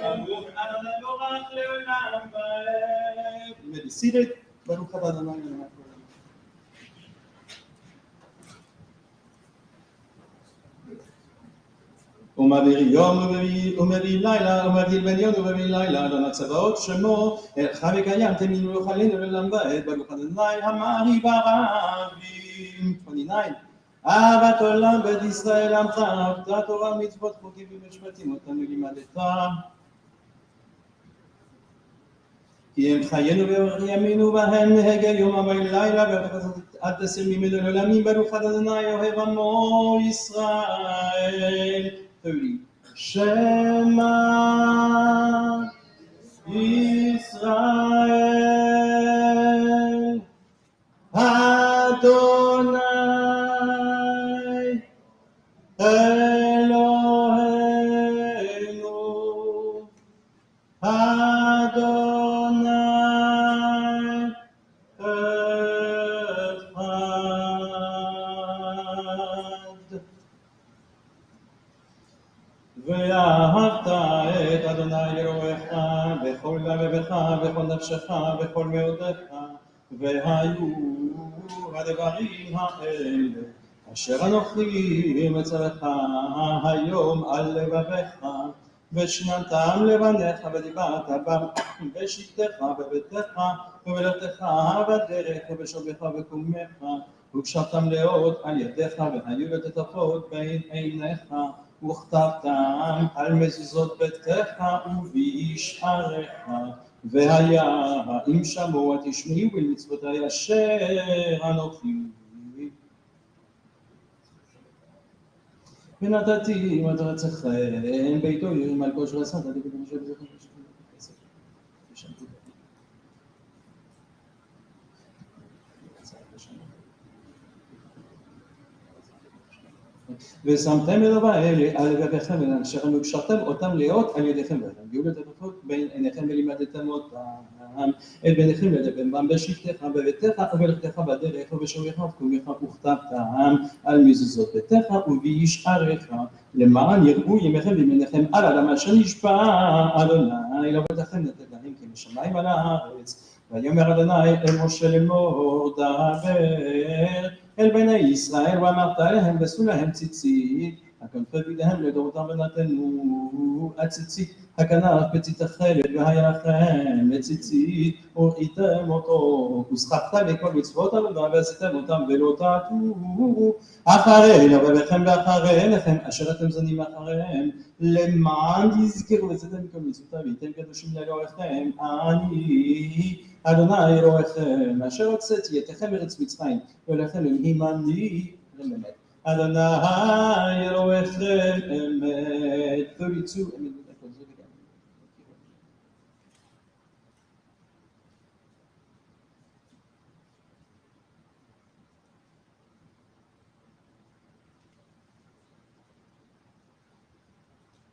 Baruch Adonai Mevorach le'olam va'ed. You may be seated. Baruch Adonai Mevorach. ומעביר יום ומביא לילה, ומבדיל בין יום ומביא לילה, אדון הצבאות שמו, חי וקיים תמיד ויוכלנו לעולם ועד, ברוך אדוני המעריב הרבים. 29. אהבת עולם בית ישראל עמך, אהבת תורה מצוות חוקים ומשפטים אותנו לימדת. כי הם חיינו ואורך ימינו בהם נהגה יום ולילה, עד תסיר ממנו לעולמים, ברוך אדוני אוהב עמו ישראל. 30. Shema Yisrael Adonai Eloheinu Adonai Echad. ואהבת את אדוני אלוהיך בכל לבבך, בכל נפשך, בכל מאודיך, והיו הדברים האלה אשר אנוכי מצווך היום על לבביך ושננתם לבניך ודיברת בם בשבתך בביתך ובלכתך בדרך ובשוכבך ובקומך וקשרתם לאות על ידיך והיו לטטפות בין עיניך וכתבתם על מזוזות ביתך ובשעריך והיה אם שמוע תשמעו אל מצוותי אשר אנוכי ונתתי מטרתכם ביתו ירים על כושר עשת עדי בן משה בזכם ושמתם את האלה על לבביכם ולאנשיכם וקשרתם אותם לאות על ידיכם והביאו לטטפות בין עיניכם ולימדתם אותם את בניכם לדבם בשבתך בביתך ובלכתך בדרך ובשוכבך ובקומך וכתבתם על מזוזות ביתך ובשעריך למען יראו ימיכם וימיניכם על האדמה אשר נשבע אדוני לאבותיכם לתת להם כמשמיים על הארץ ויאמר אדוני אל משה לאמור דבר אל בני ישראל ואמרת להם ושאו להם ציצית הכנפי בידיהם לדורותם ונתנו הציצית הכנף בציצית החלת והיה לכם לציצית וראיתם אותו ושכחתם מכל מצוות עבודה ועשיתם אותם ולא תעתו אחרי לבביכם ואחרי עיניכם אשר אתם זנים אחריהם למען תזכרו ועשיתם מכל מצוותיו וייתם קדושים לאלוהיכם אני אדוני אלוהיכם אשר הוצאתי אתכם מארץ מצרים ולכם הנני אמת אדוני אלוהיכם אמת 32 אמת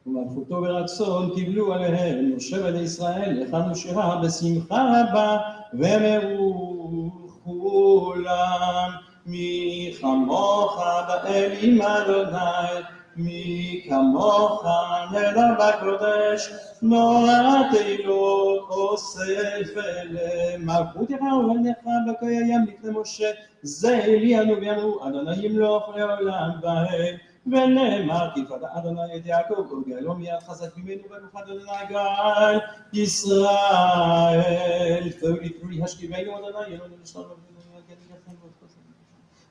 ומלכותו ורצון קיבלו עליהם משה בני ישראל הכנו שירה בשמחה רבה ואמרו כולם מי כמוך באלים אדוני מי כמוך נדע בקודש נורתנו אוסף למלכות יחרו עליך בקיים לפני משה זה אלינו ואמרו אדוני ימלוך לעולם בהם ונאמר כי פדה אדוני את יעקב וגאלו מיד חזק ממנו ברוך אדוני גאל ישראל 33 השכיבנו אדוני אלוהינו לשלום ובינוני הגן לכם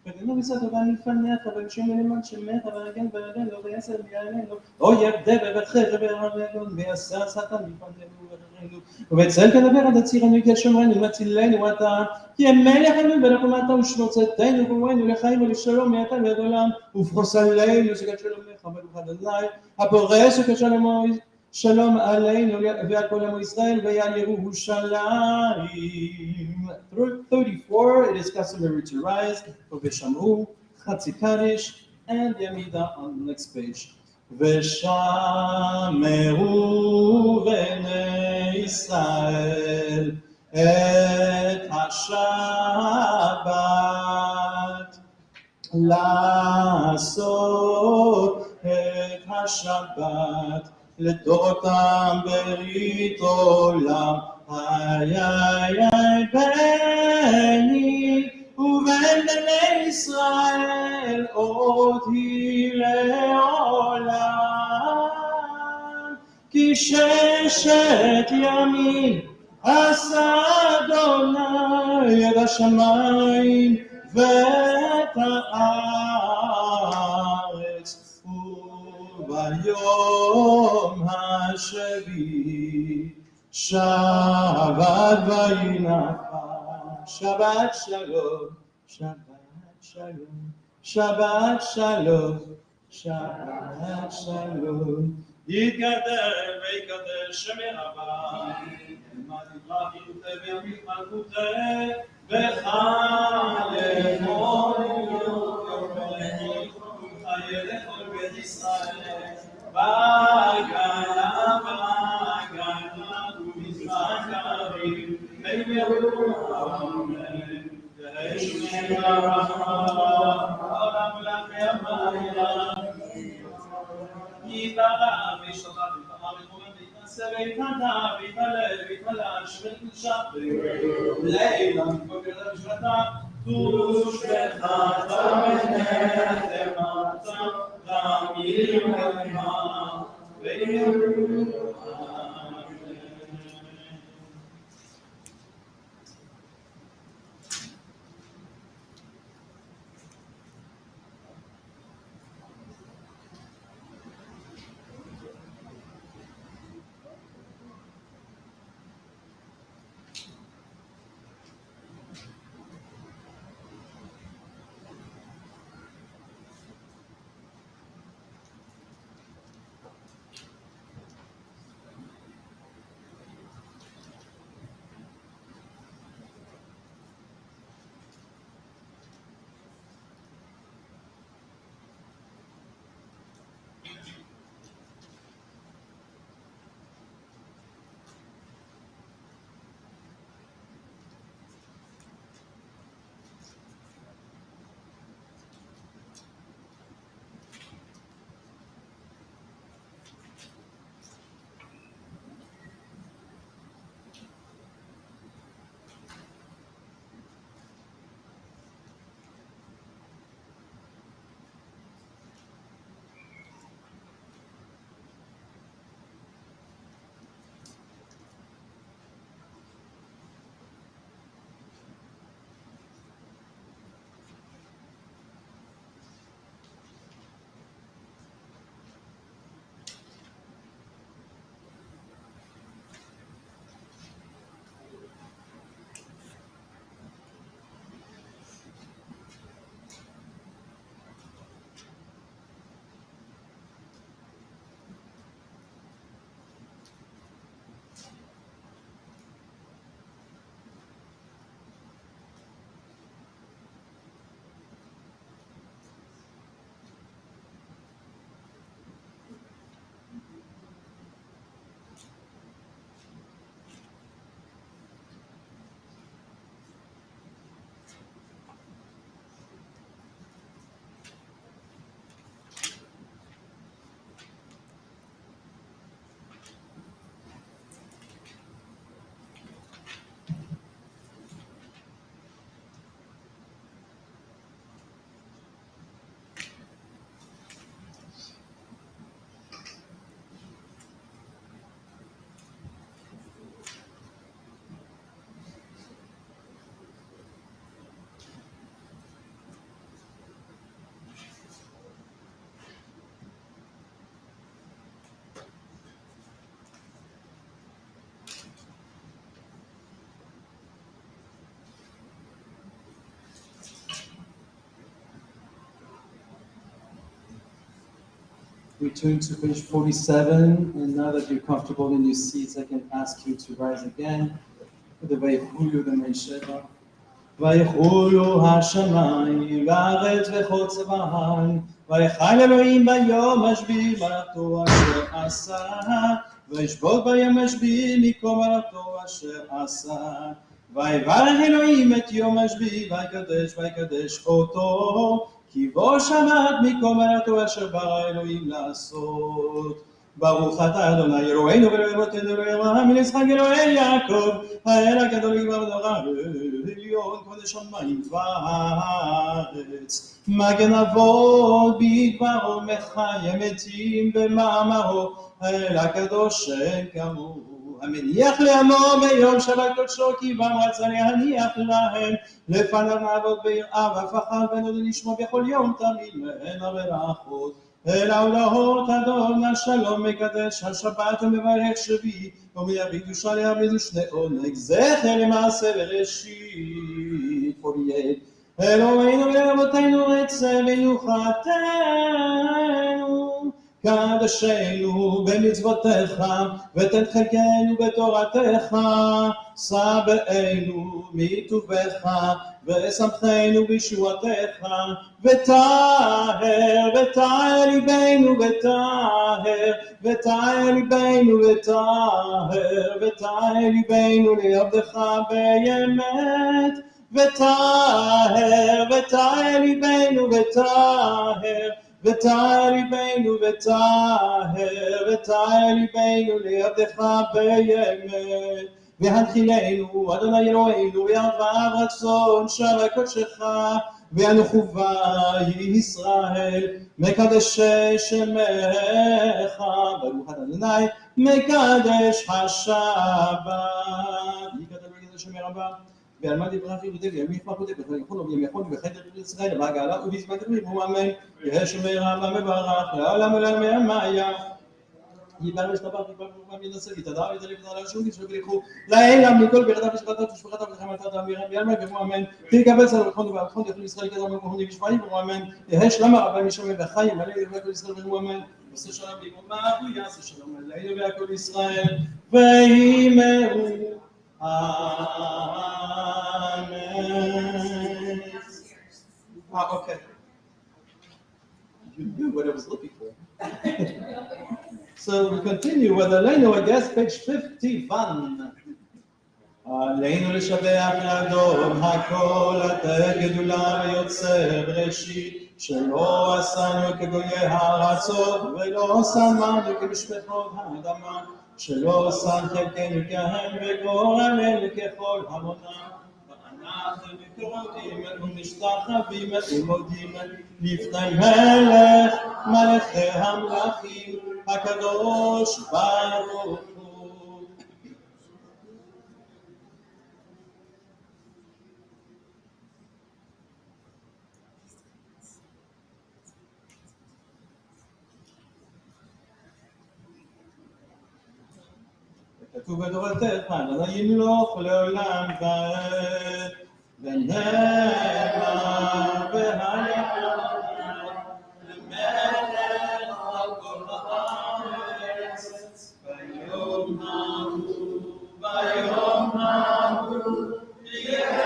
וגנו בסתו לפניך ובשם למען שמך ורגל בידינו ויסר בידינו או ירדה ובחר ברמנו ויעשה שטן לפנינו ובחרנו ובצל כדבר עד הצירנו כשומרנו מצילנו אתה כי המלך עלינו ולקומתה ושמוצתנו ובואנו לחיים ולשלום מעתה ועד עולם ופרוס עלינו שגת שלום לך ברוך אדוני הפורש וכשלום שלום עלינו ועל כל עמו ישראל ועל ירושלים 34 it is customary to rise ובשמעו חצי קדיש and ימידה on the next page ושמרו בני ישראל את השבת לעשות את השבת לדורותם ברית עולם איי בני ובין בני ישראל אותי לעולם כי ששת ימים עשה אדוני את השמיים ואת הארץ וביום השביעי שבת וינחה שבת שלום שבת שלום שבת שלום שבת שלום יתגדל ויקדש שמי רבי אלמד יברכים וימית מלכותי וחלמון יומי חיי לכל בית ישראל בגלה ובזמן קריב ויברו אמן וישמי הרחמה עולם ולכי המעלה יתעלה וישתתה ויתעלה ותמומן ויתנסה ויתנדה ויתעלה ויתעלה שווה קדושה לילה מתבוקר לשבתה We turn to page 47, and now that you're comfortable in your seats, I can ask you to rise again. The ויחולו ימי שבע. ויחולו השמיים והארץ וכל צבאן, ויחל אלוהים ביום השביעי מלאכתו אשר עשה, וישבות ביום השביעי מכל מלאכתו אשר עשה. ויברך אלוהים את יום השביעי ויקדש אותו, כי בו שבת מכל מלאכתו אשר ברא אלוהים לעשות. ברוך אתה אדוני אלוהינו ואלוהי אבותינו אלוהי אברהם ויצחק אלוהי יעקב, האל הגדול יגבר בדבר העליון כבוד השמיים והארץ. מגן אבות בדברו מחיה מתים במאמרו, האל הקדוש אין כמוהו. המניח לעמו ביום שבת קודשו כי בם רצה להניח להם, לפניו נעבוד ביראה והפחד ונודע לשמו בכל יום תמיד מהנה וברכות. אל ההודעות אדון השלום מקדש השבת ומברך שביעי, ומייביא קדושה להעמיד ושני עונג זכר למעשה וראשית. פוריה אלוהינו ואבותינו רצה ויוחתנו, קדשנו במצוותיך ותן חלקנו בתורתך, שא באנו מטובך ושמחנו בישועתך, וטהר ליבנו וטהר ליבנו לעבדך באמת, וטהר ליבנו וטהר ליבנו לעבדך באמת, והנחילנו, אדוני אלוהינו, באהבה ורצון שערי קודשך, ואנוכובה ישראל, מקדש שמך, ברוך אדוני, מקדש השבת. יקדש רגע שמי רבה, ועל מה דברך יהודי וימי יפמחותי, וכן יכולו וימי יכולו וחדר ישראל, והגאלה ובזמן דברימו אמן. יהא שמי רבה מברך, לעולם ולעלמי המאיה. יבנו ושתבח יבנו ומנסה ויתדע ויתדע ויתדע לשום ישב ולכו לאלה מכל בירתה ושבתה ושפחתה וחמתה ואמירה ביאלמה ואמרו אמן תקבל סל וחון וברכון יחלו ישראל כדם ומכון ושבעים ואמרו אמן יהא שלמה רבי משמי וחיים עלינו וכל ישראל ואמרו אמן עושה שלום בגמר ויעשה שלום עלינו וכל ישראל וימרו אמן. Okay. You knew what I was looking for. So we continue with Aleinu, I guess, page 51. עלינו לשבח לאדון הכל, לתת גדולה ויוצר ראשית, שלא עשנו כגויי הארצות, ולא שמנו כמשפחות האדמה, שלא שם חלקנו כהם וגורלנו ככל המונם. ואנחנו מתרוממים ומשתחווים ומודים לפני מלך מלכי המלכים הקדוש ברוך הוא. כתוב בתורתך, לא ימלוך לעולם ועד, ונאמר והיחד למלך על כל הארץ, ביום ההוא יהיה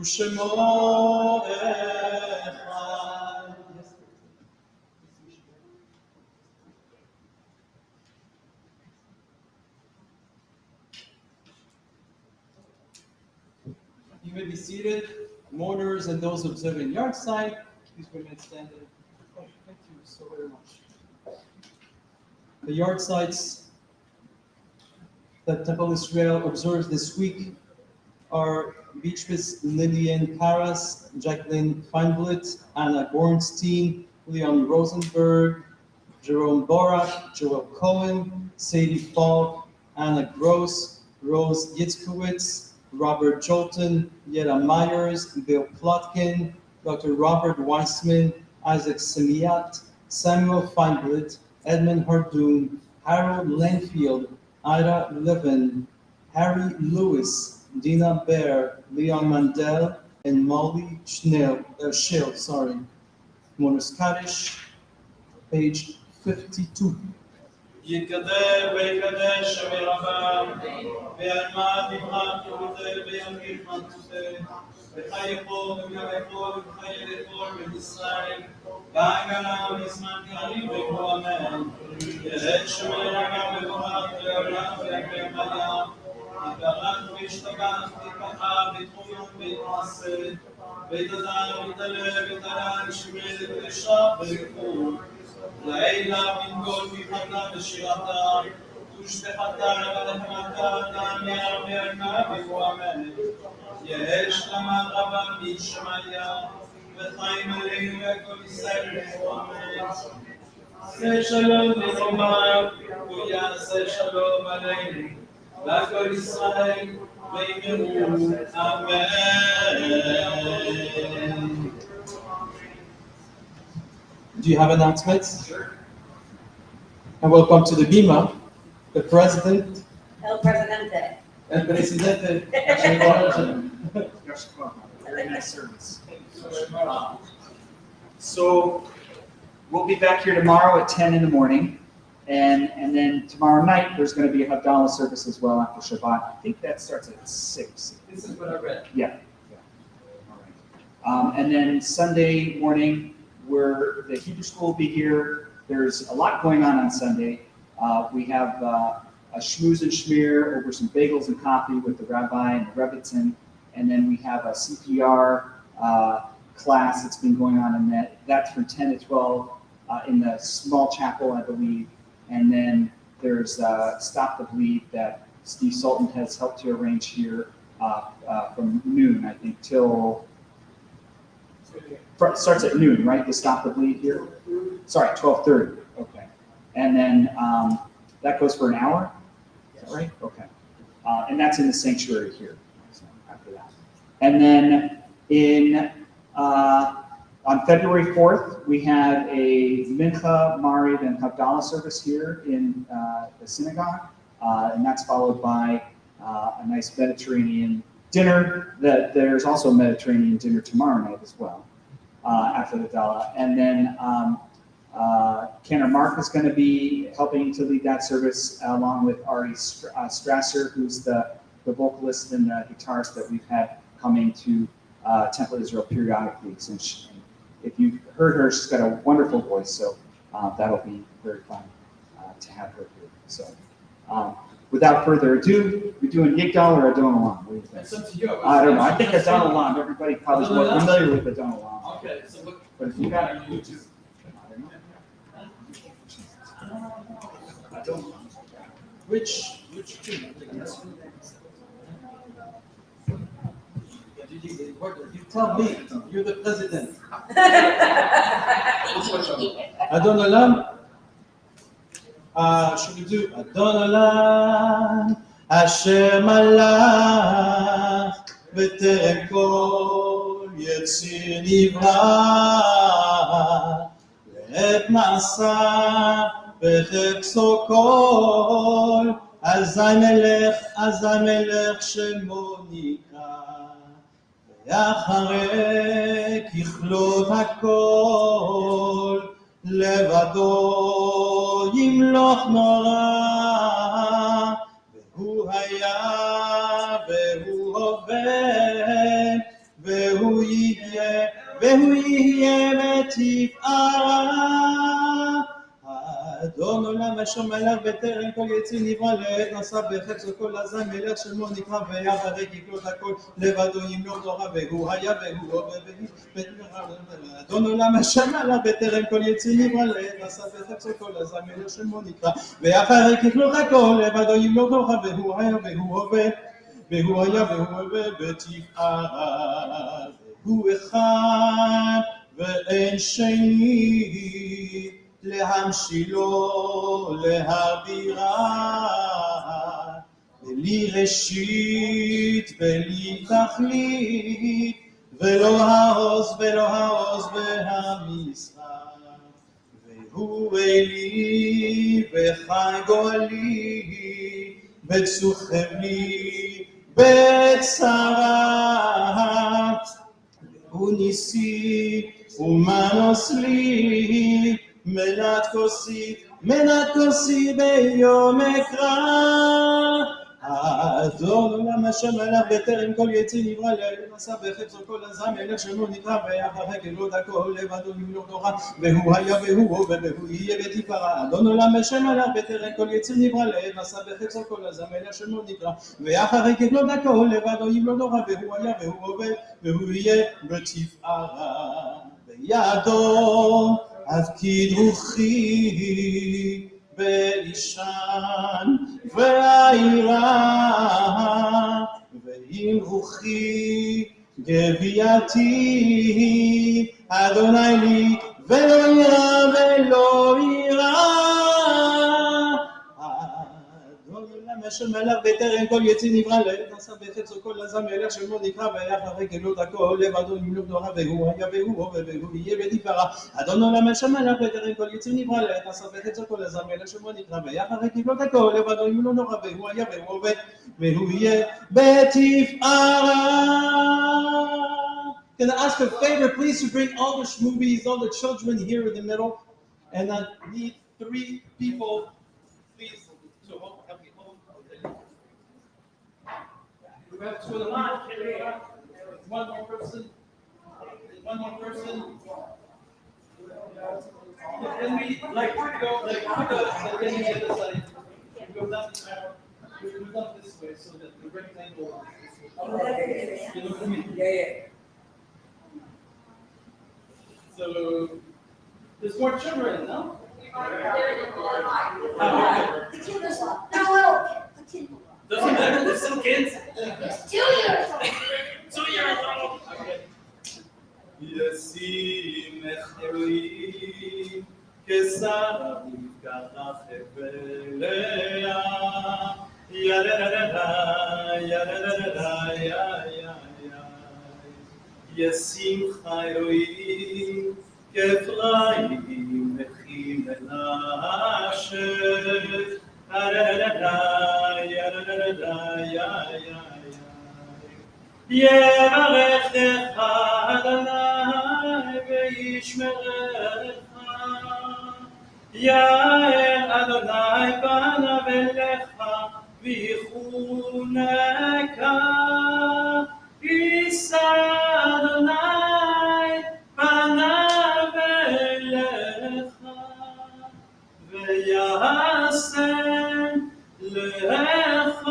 שמו אחד. You may be seated, mourners and those observing yard side. Please remain standing. Oh, thank you so very much. The yard sites that Temple Israel observes this week are Beatrice Lillian Karas, Jacqueline Feinblit, Anna Bornstein, Leon Rosenberg, Jerome Borak, Joel Cohen, Sadie Falk, Anna Gross, Rose Yitzkowitz, Robert Jolton, Yetta Myers, Bill Plotkin, Dr. Robert Weissman, Isaac Semiat, Samuel Feinblit, Edmund Hardoon, Harold Lanfield, Ida Levin, Harry Lewis, Dina Baer, Leon Mandel, and Molly Schill, Monos Kaddish, page 52. יתקדם ויקדש שמי רבם, ועלמד נבחר כבודר ביום נבחרתותי, וחייכו ומיוחו וחייכו בישראל, והגלה מזמן קריב וכו אמן. ירד שמי רבם מבורך לעולם ויקרם היה, יתברך וישתבח תפחה בתחום ויתעשה, ויתדע ויתעלה ויתעלה לשמי לקדשה ויקום. לעילה מן כל מבחנה ושירתה, ושבחתה ולחמתה, תאמר ועלמה וכו אמן. יהא שלמה רבה משמיה, וחיים עלינו וכל ישראל וכו אמן. עשה שלום ונאמר, ויעשה שלום עלינו, וכל ישראל ויאמרו אמן. Do you have announcements? Sure. And welcome to the Bima, the president. El Presidente. El presidente. Very nice service. So we'll be back here tomorrow at 10 in the morning. And then tomorrow night, there's going to be a Havdalah service as well after Shabbat. I think that starts at 6. This is what I read. Yeah. All right. And then Sunday morning, where the Hebrew school will be here. There's a lot going on Sunday. We have a shmooze and shmear over some bagels and coffee with the rabbi and the Rebbetzin. And then we have a CPR class that's been going on, and that's from 10 to 12. in the small chapel, I believe. And then there's Stop the Bleed that Steve Sultan has helped to arrange here from noon, I think, till starts at noon, right? The Stop the Bleed here. Sorry, 12:30. Okay, and then that goes for an hour. Is that right? Okay, and that's in the sanctuary here. So after that, and then on February 4th, we have a Mincha, Mariv, and Havdalah service here in the synagogue, and that's followed by a nice Mediterranean dinner. There's also a Mediterranean dinner tomorrow night as well, after the Dala. And then Cantor Marc is going to be helping to lead that service, along with Ari Strasser, who's the vocalist and the guitarist that we've had coming to Temple Israel periodically. Since if you've heard her, she's got a wonderful voice, so that'll be very fun to have her here. So without further ado, we're doing Yigdal or Adon Olam? What do you think? It's up to you. I don't know. I think Adon Olam. Everybody probably is more familiar with Adon Olam. Okay, so look. But if you got YouTube. I don't know. Which two? You tell me, you're the president. Adon Olam. Should we do Adon Olam, Asher Malach, V'terem kol Yetzir Nivra, Le'et Nasa, V'chekso kol, Azay Melech Shemo Nikra, Ve'acharei kichlot hakol, לבדו ימלוך נורא, והוא היה והוא הווה, והוא יהיה בתפארה. האדון עולם אשר מלך בטרם כל יציר נברא לעת נשא בחפצו כל עזה מלך שמו נקרא ויחרק יקלוט הכל לבדו ימלוך נורא והוא היה והוא הווה האדון עולם אשר מלך בטרם כל יציר נברא לעת נשא בחפצו כל עזה מלך שמו נקרא ויחרק יקלוט הכל לבדו ימלוך נורא והוא היה והוא הווה בתפארה. והוא אחד ואין שני להמשילו להבירה, בלי ראשית בלי תכלית, ולא העוז והמשחק. והוא אלי וחי גואלי, בצור חבלי בצרה. הוא ניסי ומנוס לי, מנת כוסי ביום אקרא. האדון עולם אשר מלך בטרם כל יציר נברא לעת נשא בחפצו כל עזה מלך שמו נקרא ויחרק יקלוט הכל לבדו ימלוך נורא והוא היה והוא הווה והוא יהיה בתפארה. האדון עולם אשר מלך בטרם כל יציר נברא לעת נשא בחפצו כל עזה מלך שמו נקרא ויחרק יקלוט הכל לבדו ימלוך נורא והוא היה והוא הווה והוא יהיה בתפארה. בידו הפקיד רוחי באישן והעירה, ועם רוחי גווייתי, אדוני לי ולא יירא. האדון עולם אשר מלך בטרם כל יציר נברא לעת נשא בחפצו כל עזה מלך שמו נקרא ויחרק יקלוט הכל לבדו ימלוך נורא והוא היה והוא הווה והוא יהיה בתפארה. אדון עולם אשר מלך בטרם כל יציר נברא לעת נשא בחפצו כל עזה מלך שמו נקרא ויחרק יקלוט הכל לבדו ימלוך נורא והוא היה והוא הווה והוא יהיה בתפארה. Can I ask a favor, please, to bring all the shmoobis, all the children here in the middle, and I need 3 people, please, to help me hold. We have 2 in the line. One more person. Then we go like the other side. We go down this aisle. We go down this way so that the rectangle. You know what I mean? Yeah. So There's more children, no? The kinder's up. No, little kid. The kid. Doesn't matter, there's still kids. It's 2 years old. 2 years old. Okay. ישימך אלוהים כשרה נפקח חבליה יררררה יררררה יא ישימך אלוהים כפריים וכי מנשה יררררה יררררה יא יברכך אדוני וישמרך, יאר אדוני פניו אליך ויחונך, יישא אדוני פניו אליך ויעשה לך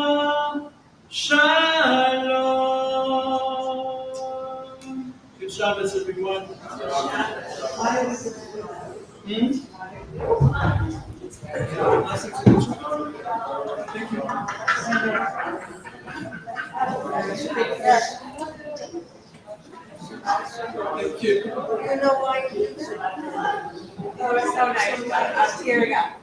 שלום. Good Shabbos, everyone. Thank you. Thank you. You know why you did that? Oh, it's so nice. I was tearing up.